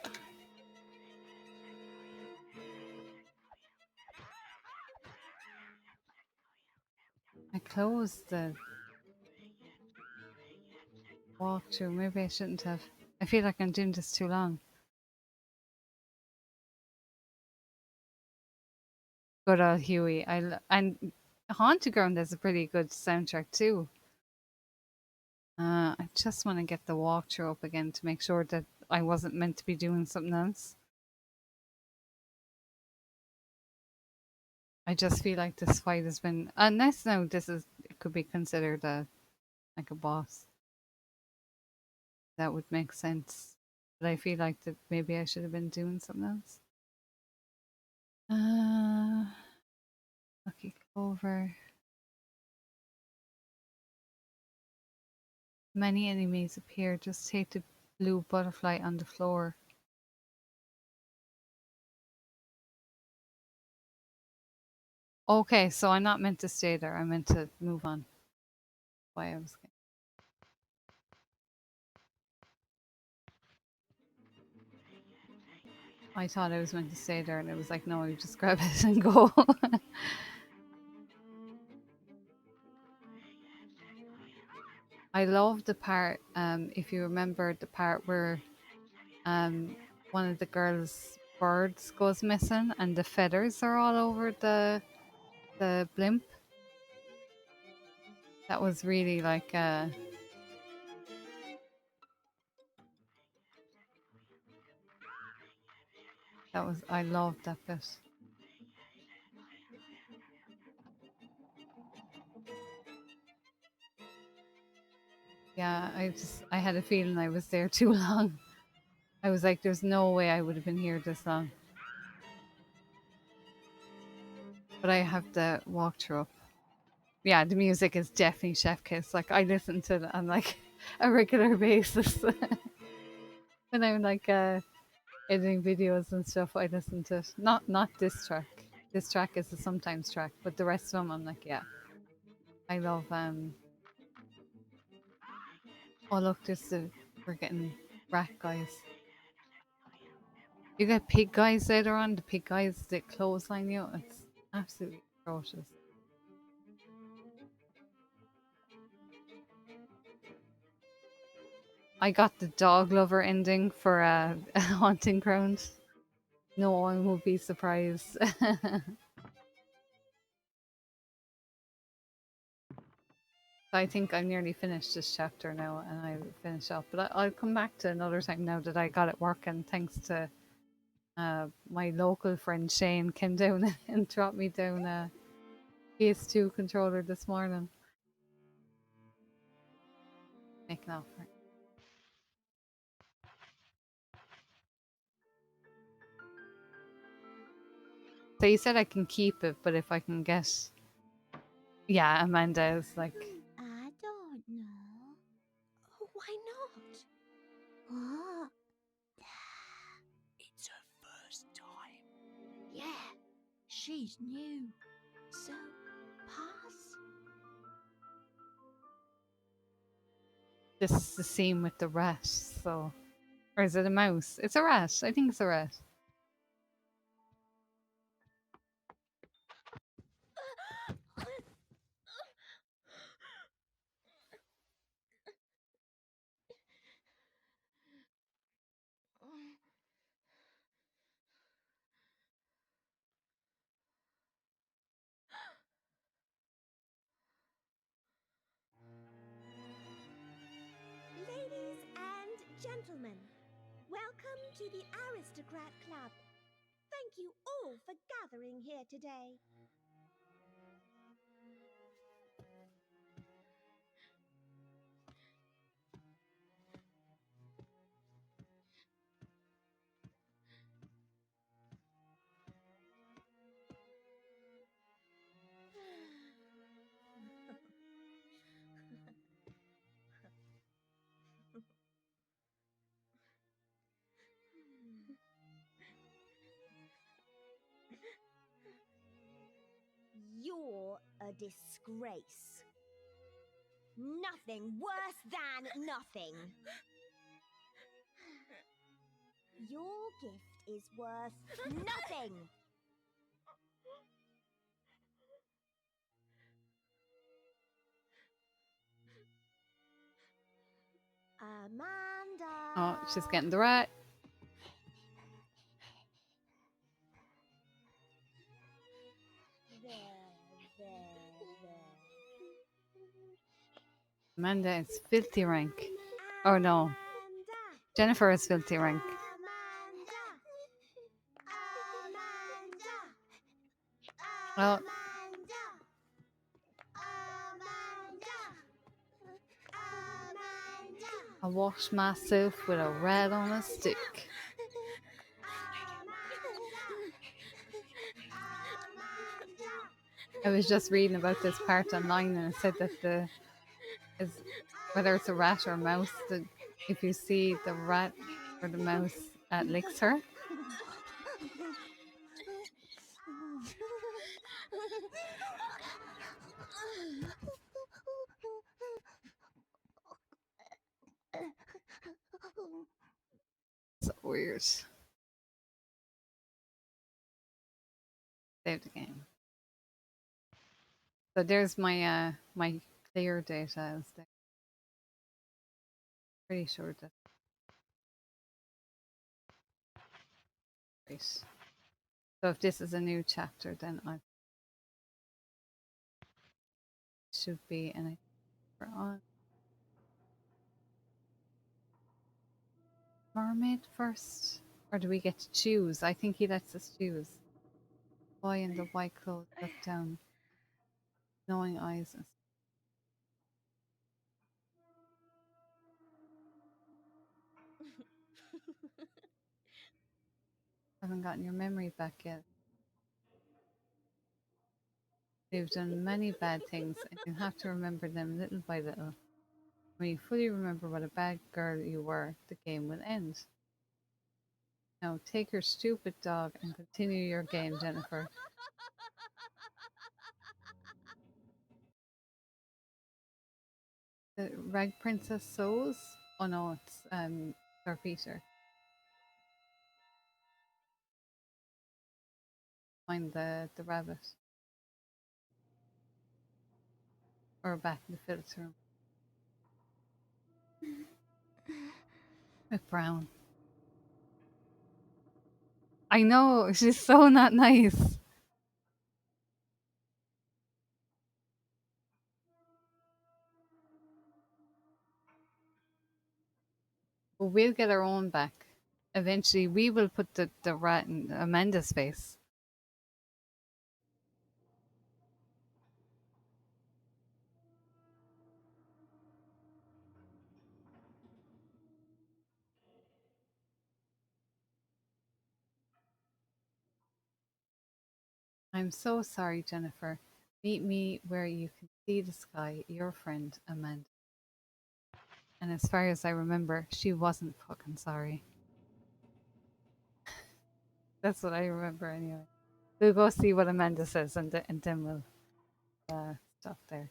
I closed the walkthrough. Maybe I shouldn't have. I feel like I'm doing this too long. Good old Huey. And Haunted Ground has a pretty good soundtrack too. I just want to get the walkthrough up again to make sure that I wasn't meant to be doing something else. I just feel like this fight has been, unless now this is, it could be considered like a boss. That would make sense. But I feel like that maybe I should have been doing something else. Lucky Clover. Many enemies appear. Just take the blue butterfly on the floor. Okay, so I'm not meant to stay there. I'm meant to move on. Why I was. I thought I was meant to stay there, and it was like, no, you just grab it and go. I love the part. If you remember the part where one of the girls' birds goes missing, and the feathers are all over the blimp. That was really like that was, I loved that bit. Yeah, I had a feeling I was there too long. I was like, there's no way I would have been here this long. But I have the walkthrough up. Yeah, the music is definitely Chef Kiss. Like I listen to it on like a regular basis. When I'm like editing videos and stuff, I listen to it. Not this track. This track is a sometimes track, but the rest of them, I'm like, yeah, I love. Oh look, we're getting rat guys. You get pig guys later on. The pig guys that clothesline you. It's absolutely atrocious. I got the dog lover ending for Haunting Ground. No one will be surprised. I think I'm nearly finished this chapter now, and I'll finish up. But I'll come back to another time now that I got it working. Thanks to my local friend Shane came down and dropped me down a PS2 controller this morning. Make an offer. So you said I can keep it, but if I can get, yeah, Amanda is like, I don't know. Oh, why not? Oh, it's her first time. Yeah, she's new. So, pass? this is the scene with the rat. So, or is it a mouse? It's a rat. I think it's a rat. gentlemen, welcome to the Aristocrat Club. Thank you all for gathering here today. You're a disgrace. Nothing worse than nothing. Your gift is worth nothing. Amanda. Oh, she's getting the rat. There. Amanda is filthy rank. Oh no. Jennifer is filthy rank. Oh, I wash myself with a rat on a stick. I was just reading about this part online, and it said that whether it's a rat or a mouse, that if you see the rat or the mouse licks her, it's weird. Save the game. So there's my my clear data. Is there. Pretty sure that. Right. So if this is a new chapter, then I should be, and I we're on mermaid first, or do we get to choose? I think he lets us choose. Boy in the white clothes looked down, knowing eyes. Haven't gotten your memory back yet. You've done many bad things, and you have to remember them little by little. When you fully remember what a bad girl you were, the game will end. Now take your stupid dog and continue your game, Jennifer. The Rag Princess Souls? Oh no, it's Sir Peter. Find the rabbit. Or back in the filter room. With Brown. I know, she's so not nice. But we'll get our own back. Eventually, we will put the rat in Amanda's face. I'm so sorry, Jennifer. Meet me where you can see the sky, your friend, Amanda. And as far as I remember, she wasn't fucking sorry. That's what I remember anyway. We'll go see what Amanda says, and then we'll stop there.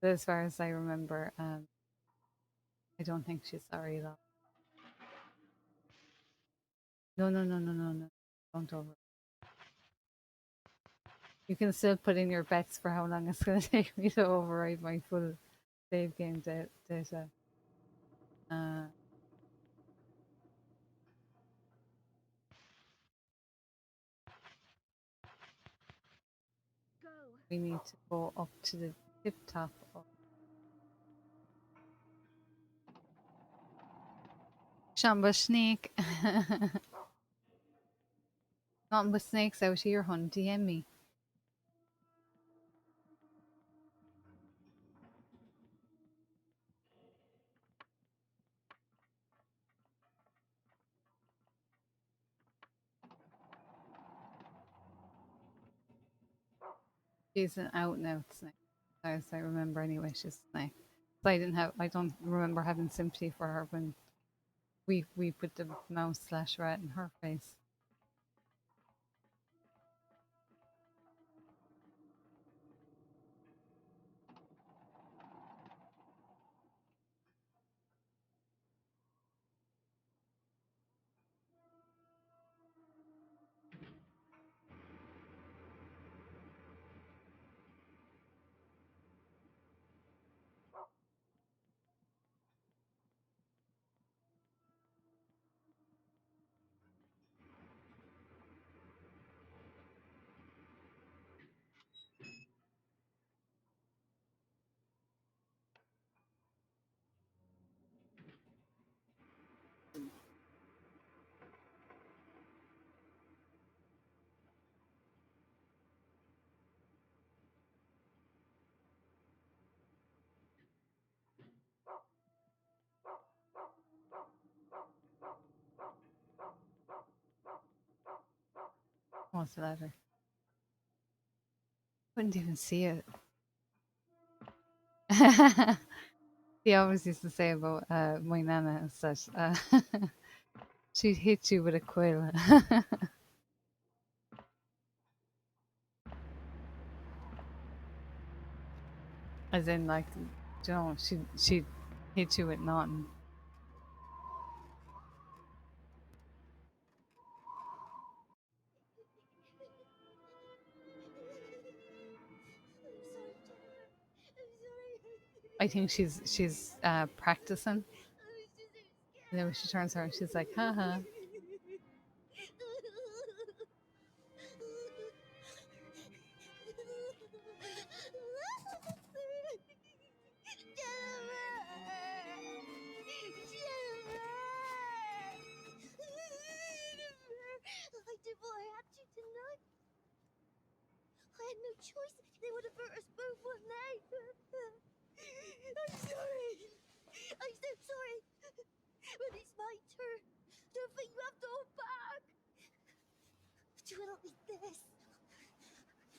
But as far as I remember, I don't think she's sorry at all. No, no, no, no, no, no. Don't over. You can still put in your bets for how long it's going to take me to override my full save game data. We need to go up to the tip top of Shamba snake. Nothing but snakes out here, hun. DM me. She's an out and out snake. As I remember anyway, she's a snake. So I don't remember having sympathy for her when we put the mouse slash rat in her face. What's the letter? Couldn't even see it. He always used to say about my nana and such. She'd hit you with a quill. As in, like, you know, she'd hit you with nothing. I think she's practicing. And then when she turns around, she's like, haha. I did what I had to tonight. I had no choice. They would have hurt us both, wouldn't they? I'm sorry. I'm so sorry. But it's my turn. Don't think you have to hold back. Do it like this.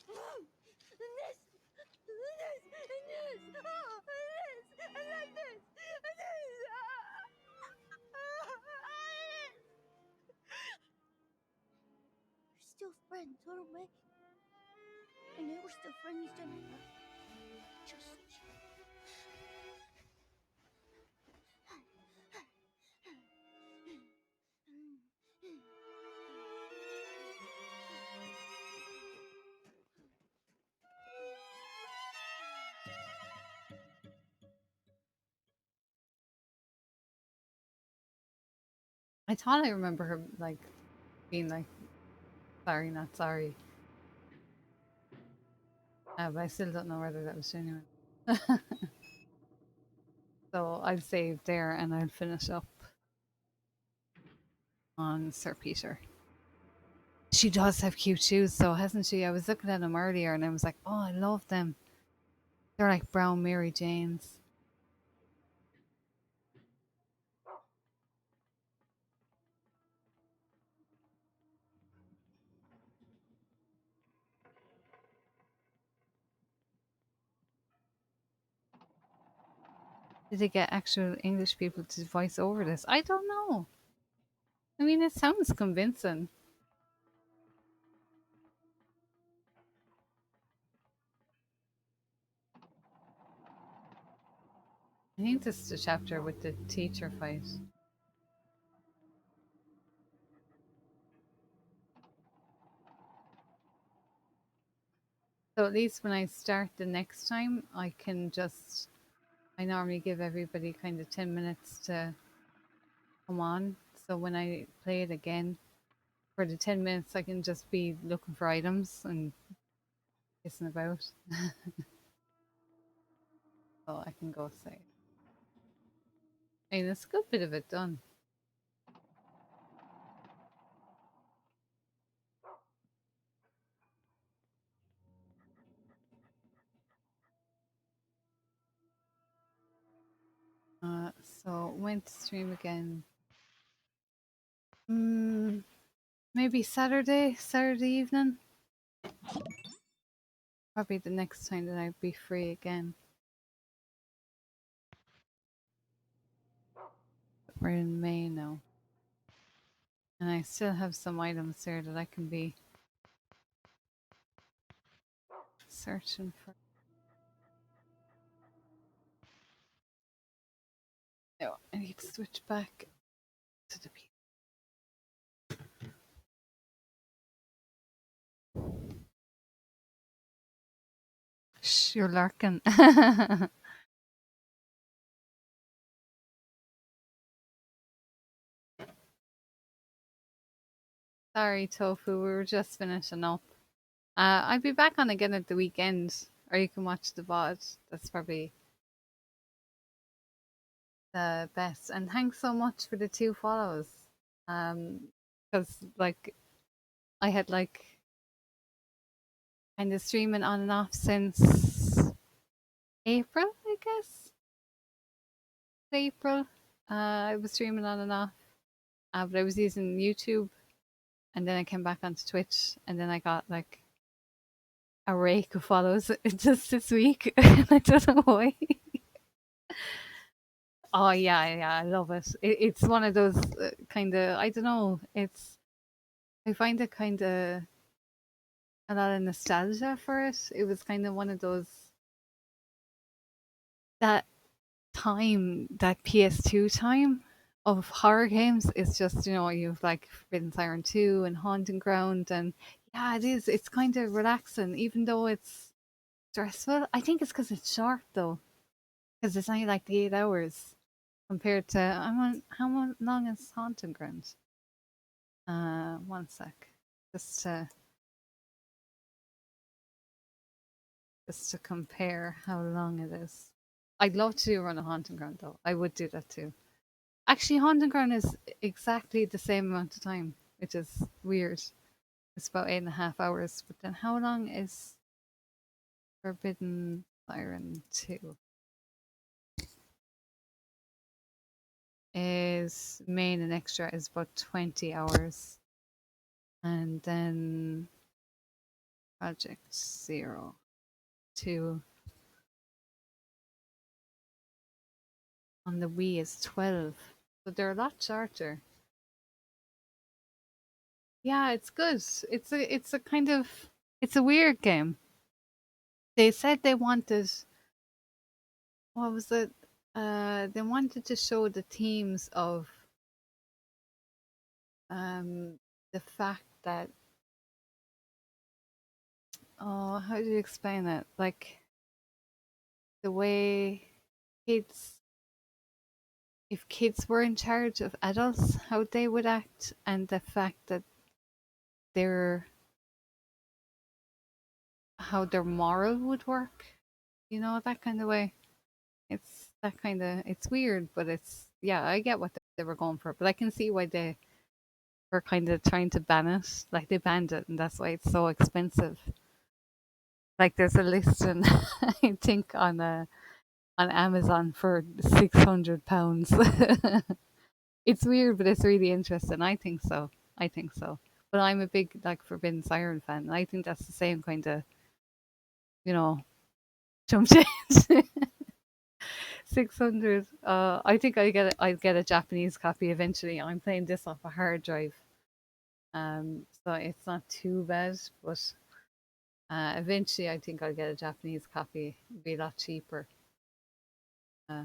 And this. And this. And this. Oh, and this. And like this. And this. We're still friends, aren't we? I know we're still friends, Jennifer. Just I thought I remember her like being like, sorry, not sorry. But I still don't know whether that was genuine. So I'll save there and I'll finish up on Sir Peter. She does have cute shoes, though, hasn't she? I was looking at them earlier and I was like, oh, I love them. They're like brown Mary Janes. Did they get actual English people to voice over this? I don't know. I mean, it sounds convincing. I think this is the chapter with the teacher fight. So at least when I start the next time, I can just. I normally give everybody kind of 10 minutes to come on. So when I play it again, for the 10 minutes, I can just be looking for items and kissing about. So I can go say. I mean, it's a good bit of it done. when to stream again. Mm, maybe Saturday evening. Probably the next time that I'd be free again. We're in May now. And I still have some items there that I can be searching for. No, I need to switch back to the PC. Shh, you're lurking. Sorry, Tofu, we were just finishing up. I'll be back on again at the weekend, or you can watch the VOD. That's probably the best. And thanks so much for the 2 follows. Because like I had like kind of streaming on and off since April, I guess. April. I was streaming on and off, but I was using YouTube, and then I came back onto Twitch, and then I got like a rake of follows just this week. I don't know why. Oh yeah, I love it. It's one of those kind of, I don't know. I find it kind of a lot of nostalgia for it. It was kind of one of those that time, that PS2 time of horror games. It's just, you've like Forbidden Siren 2 and Haunting Ground, and yeah, it is. It's kind of relaxing, even though it's stressful. I think it's because it's short though, because it's only like the 8 hours compared to how long is Haunting Ground? One sec, just to compare how long it is. I'd love to run a Haunting Ground though. I would do that too. Actually, Haunting Ground is exactly the same amount of time, which is weird. It's about 8.5 hours. But then how long is Forbidden Siren 2? Is main and extra is about 20 hours. And then Project Zero 2 on the Wii is 12. So they're a lot shorter. Yeah, it's good. It's a kind of, it's a weird game. They said they wanted, what was it? They wanted to show the themes of the fact that, oh, how do you explain it? Like the way kids, if kids were in charge of adults, how they would act, and the fact that their how their moral would work, that kind of way. It's that kind of, it's weird, but it's, yeah, I get what they were going for, but I can see why they were kind of trying to ban it. Like they banned it, and that's why it's so expensive. Like there's a listing, I think on Amazon for £600. It's weird, but it's really interesting. I think so. I think so. But I'm a big like Forbidden Siren fan, and I think that's the same kind of, you know, jump change. 600. I think I'll get a Japanese copy eventually. I'm playing this off a hard drive. So it's not too bad, but eventually I think I'll get a Japanese copy. It'll be a lot cheaper. Uh,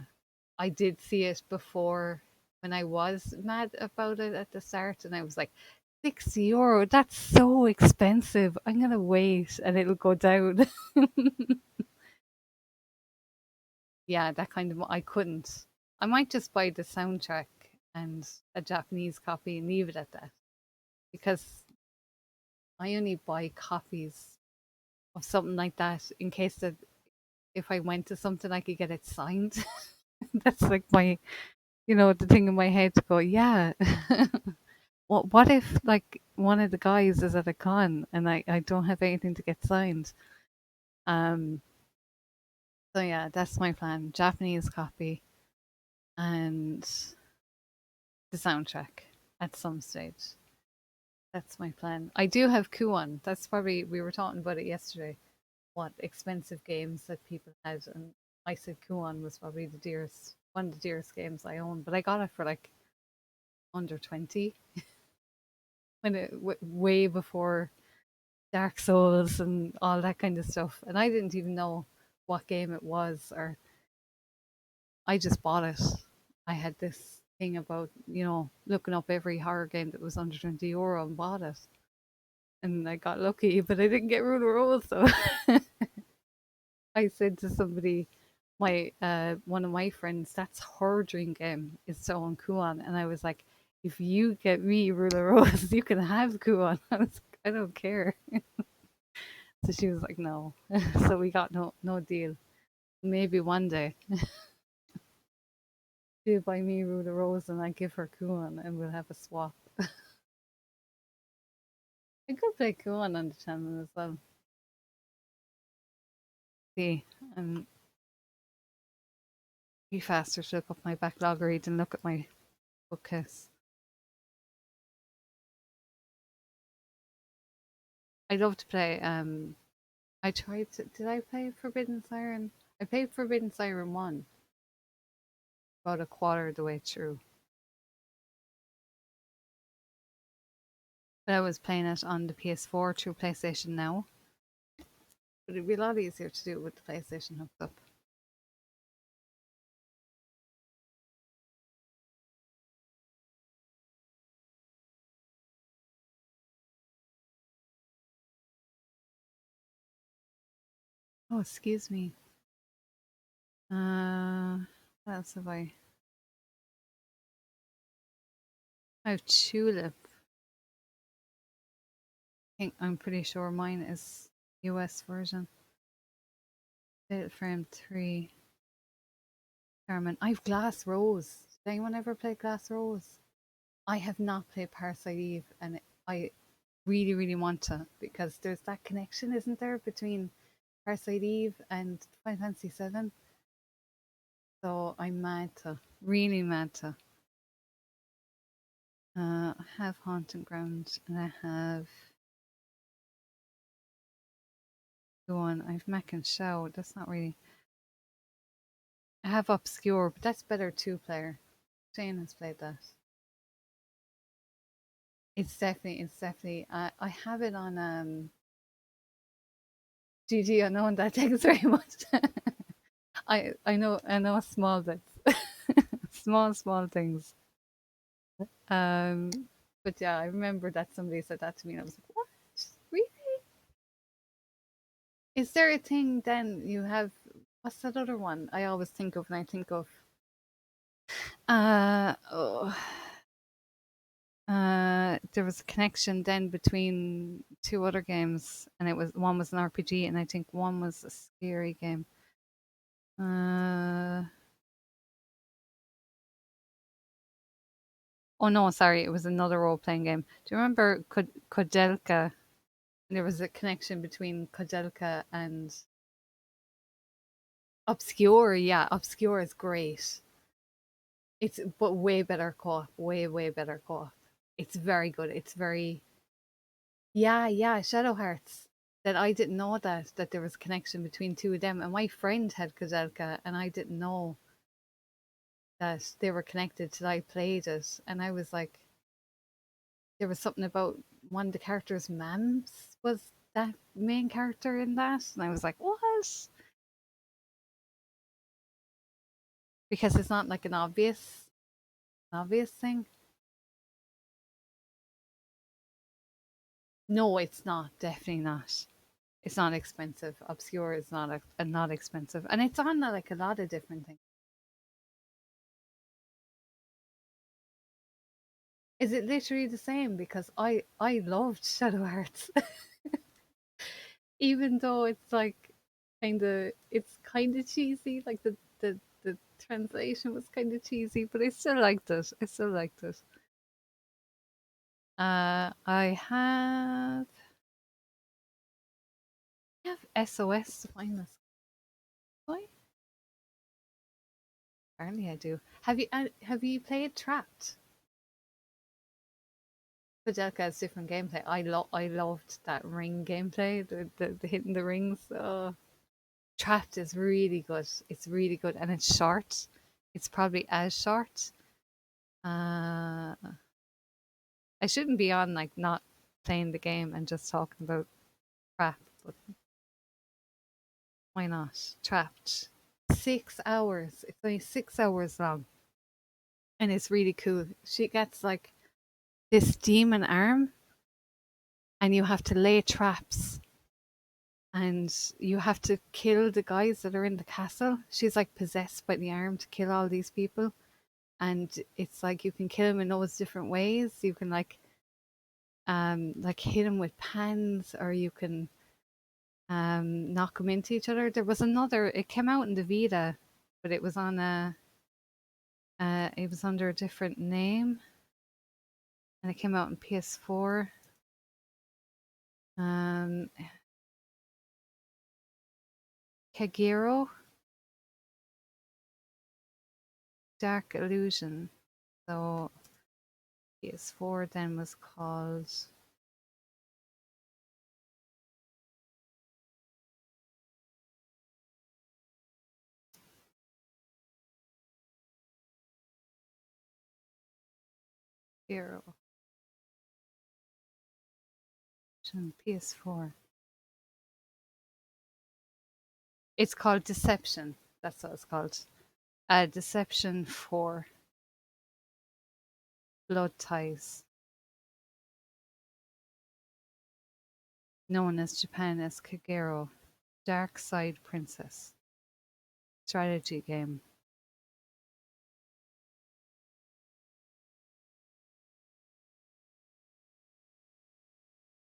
I did see it before when I was mad about it at the start, and I was like, €60, that's so expensive. I'm gonna wait and it'll go down. Yeah, that kind of, I couldn't. I might just buy the soundtrack and a Japanese copy and leave it at that, because I only buy copies of something like that in case that if I went to something I could get it signed. That's like my, the thing in my head to go, yeah. What if like one of the guys is at a con and I don't have anything to get signed? Um so yeah, that's my plan. Japanese copy. and the soundtrack at some stage. That's my plan. I do have Kuon. That's probably, we were talking about it yesterday. What expensive games that people had, and I said Kuon was probably the dearest, one of the dearest games I own. But I got it for like under 20 when it way before Dark Souls and all that kind of stuff. And I didn't even know what game it was, or I just bought it. I had this thing about, looking up every horror game that was under €20 and bought it. And I got lucky, but I didn't get Rule of Rose. So I said to somebody, my one of my friends, that's her dream game is so on Kuon. And I was like, if you get me Rule of Rose, you can have Kuon. I was like, I don't care. So she was like, no. So we got no deal. Maybe one day she'll buy me Rule of Rose and I give her Kuon and we'll have a swap. I could play Kuon on the channel as well. See, and be faster to look up my backlog read and look at my bookcase. I love to play. I tried to. Did I play Forbidden Siren? I played Forbidden Siren 1 about a quarter of the way through. But I was playing it on the PS4 through PlayStation Now. But it'd be a lot easier to do it with the PlayStation hooked up. Oh, excuse me. What else have I? I have Tulip. I'm pretty sure mine is US version. Fatal Frame 3. Carmen. I've Glass Rose. Did anyone ever play Glass Rose? I have not played Parasite Eve, and I really, really want to, because there's that connection, isn't there, between Parasite Eve and Final Fantasy 7? So I'm mad to, really mad to. I have Haunting Ground, and I have. Go on, I've Mac and Show. That's not really. I have Obscure, but that's better two player. Shane has played that. It's definitely. I have it on GG unknown. That thanks very much. I know small bits, small things. Um, but yeah, I remember that somebody said that to me, and I was like, "What? Really? Is there a thing then you have? What's that other one I always think of when I think of? Oh, there was a connection then between two other games, and it was one was an RPG, and I think one was a scary game. Oh no, sorry, it was another role playing game. Do you remember Kodelka? There was a connection between Kodelka and Obscure. Yeah, Obscure is great. It's but way better co-op, way better co-op. It's very good. It's very, yeah, Shadow Hearts. That I didn't know that there was a connection between two of them, and my friend had Kodelka, and I didn't know that they were connected till I played it, and I was like, there was something about one of the characters, Mams, was that main character in that, and I was like, what? Because it's not like an obvious thing. No, it's not. Definitely not. It's not expensive. Obscure is not expensive, and it's on like a lot of different things. Is it literally the same? Because I loved Shadow Hearts, even though it's kind of cheesy. Like the translation was kind of cheesy, but I still liked it. I still liked it. I have SOS to find this. Why? Apparently, I do. Have you played Trapped? Fidelka has different gameplay. I loved that ring gameplay, the hitting the rings. Oh, Trapped is really good. It's really good, and it's short. It's probably as short. Uh, I shouldn't be on like not playing the game and just talking about crap, but why not? Trapped. 6 hours. It's only 6 hours long, and it's really cool. She gets like this demon arm, and you have to lay traps, and you have to kill the guys that are in the castle. She's like possessed by the arm to kill all these people, and it's like you can kill them in those different ways. You can like hit them with pans, or you can knock them into each other. There was another. It came out in the Vita, but it was on a. It was under a different name, and it came out in PS4. Um, Kagero, Dark Illusion. So PS4 then was called Hero. PS4. It's called Deception. That's what it's called. Deception 4. Blood Ties. Known as Japan as Kagero. Dark Side Princess. Strategy game.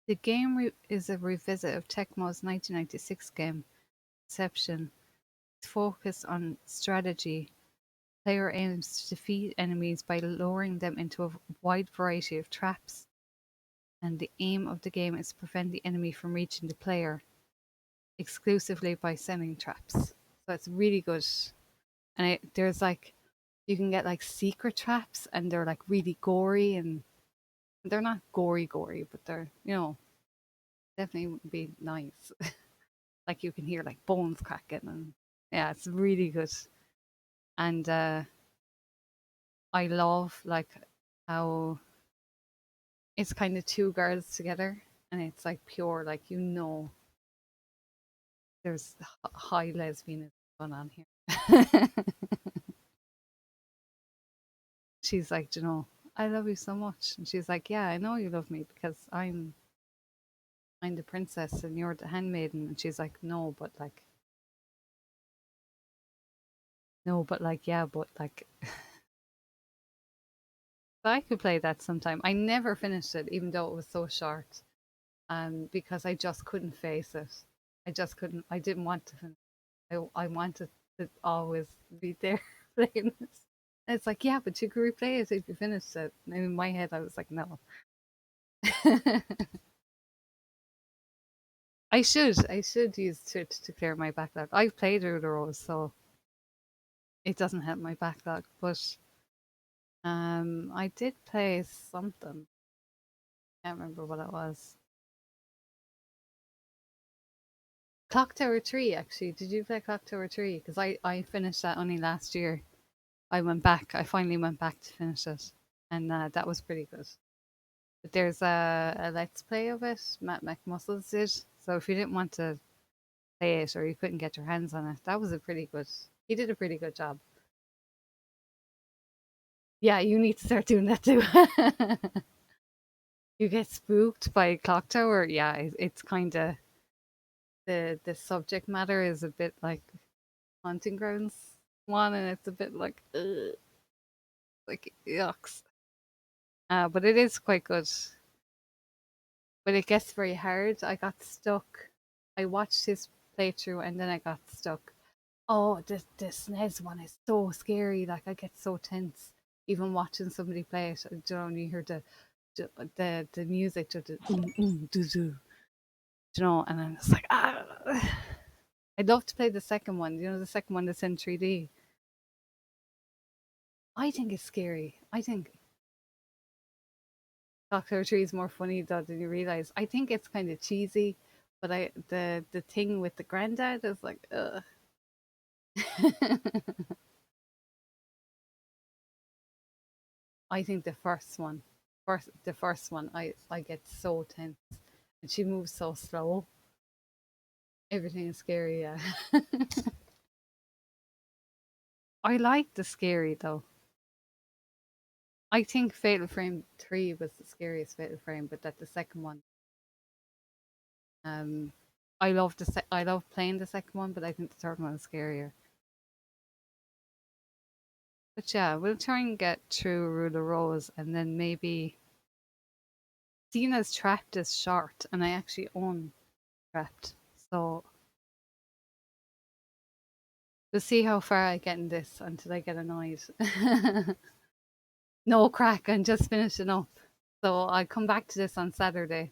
The game is a revisit of Tecmo's 1996 game, Deception. It's focused on strategy. Player aims to defeat enemies by luring them into a wide variety of traps, and the aim of the game is to prevent the enemy from reaching the player exclusively by setting traps. So it's really good. And there's like, you can get like secret traps, and they're like really gory, and they're not gory, but they're, definitely would be nice. Like you can hear like bones cracking, and yeah, it's really good. And I love like how it's kind of two girls together, and it's like pure, like there's high lesbianism going on here. She's like, I love you so much, and she's like, yeah, I know you love me because I'm the princess and you're the handmaiden, and she's like, no, but like, yeah, but like, I could play that sometime. I never finished it, even though it was so short, because I just couldn't face it. I just couldn't. I didn't want to finish. I wanted to always be there playing this. And it's like, yeah, but you could replay it if you finished it. And in my head, I was like, no. I should use Twitch to clear my backlog. I've played through the rows, so it doesn't help my backlog. But I did play something. Can't remember what it was. Clock Tower 3, actually. Did you play Clock Tower 3? Because I finished that only last year. I finally went back to finish it. And that was pretty good. But there's a Let's Play of it. Matt McMuscles did. So if you didn't want to play it or you couldn't get your hands on it, that was a pretty good. He did a pretty good job. Yeah, you need to start doing that too. You get spooked by Clock Tower. Yeah, it's kind of the subject matter is a bit like Haunting Grounds one, and it's a bit like ugh, like yucks. But it is quite good. But it gets very hard. I got stuck. I watched his playthrough and then I got stuck. Oh, the SNES one is so scary. Like I get so tense even watching somebody play it. You hear the music, and I'm just like ah. I'd love to play the second one. The second one that's in 3D. I think it's scary. I think Doctor Tree is more funny though than you realize. I think it's kind of cheesy, but the thing with the granddad is like, ugh. I think the first one, I get so tense, and she moves so slow. Everything is scary. Yeah, I like the scary though. I think Fatal Frame 3 was the scariest Fatal Frame, but that the second one, um, I love playing the second one, but I think the third one is scarier. But yeah, we'll try and get through Rule of Rose, and then maybe seeing as Trapped is short, and I actually own Trapped, so we'll see how far I get in this until I get annoyed. No crack, I'm just finishing up. So I'll come back to this on Saturday.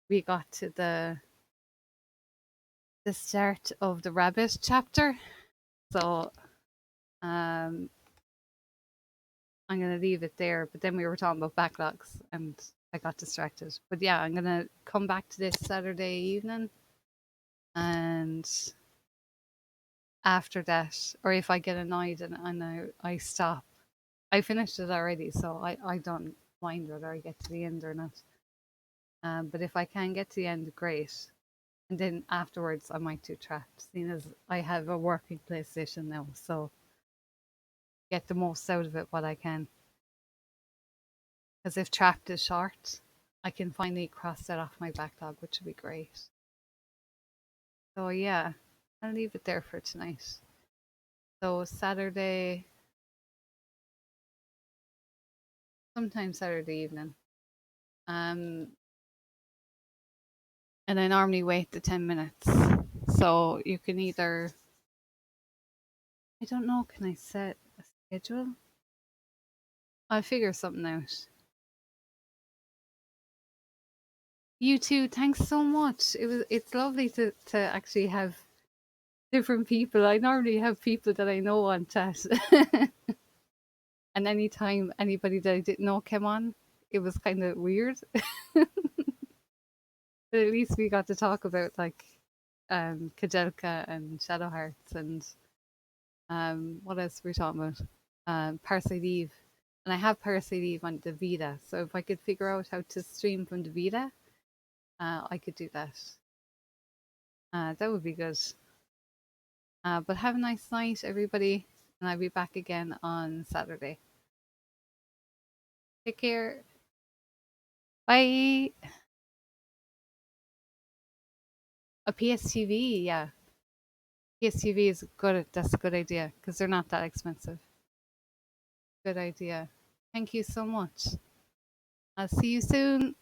We got to the start of the rabbit chapter. So um I'm gonna leave it there. But then we were talking about backlogs and I got distracted. But yeah, I'm gonna come back to this Saturday evening, and after that, or if I get annoyed and I stop, I finished it already, so I don't mind whether I get to the end or not. But if I can get to the end, great. And then afterwards, I might do Trapped, seeing as I have a working PlayStation now, so get the most out of it what I can. Because if Trapped is short, I can finally cross that off my backlog, which would be great. So yeah, I'll leave it there for tonight. So Saturday, sometime Saturday evening. Um, and I normally wait the 10 minutes. So you can either, I don't know, can I set a schedule? I'll figure something out. You too. Thanks so much. It's lovely to actually have different people. I normally have people that I know on chat. And anytime anybody that I didn't know came on, it was kind of weird. But at least we got to talk about like Kajelka and Shadow Hearts and what else were we talking about? Parasite Eve. And I have Parasite Eve on the Vita. So if I could figure out how to stream from the Vita, I could do that. That would be good. But have a nice night, everybody, and I'll be back again on Saturday. Take care. Bye. A PSTV, yeah. PSTV is good. That's a good idea because they're not that expensive. Good idea. Thank you so much. I'll see you soon.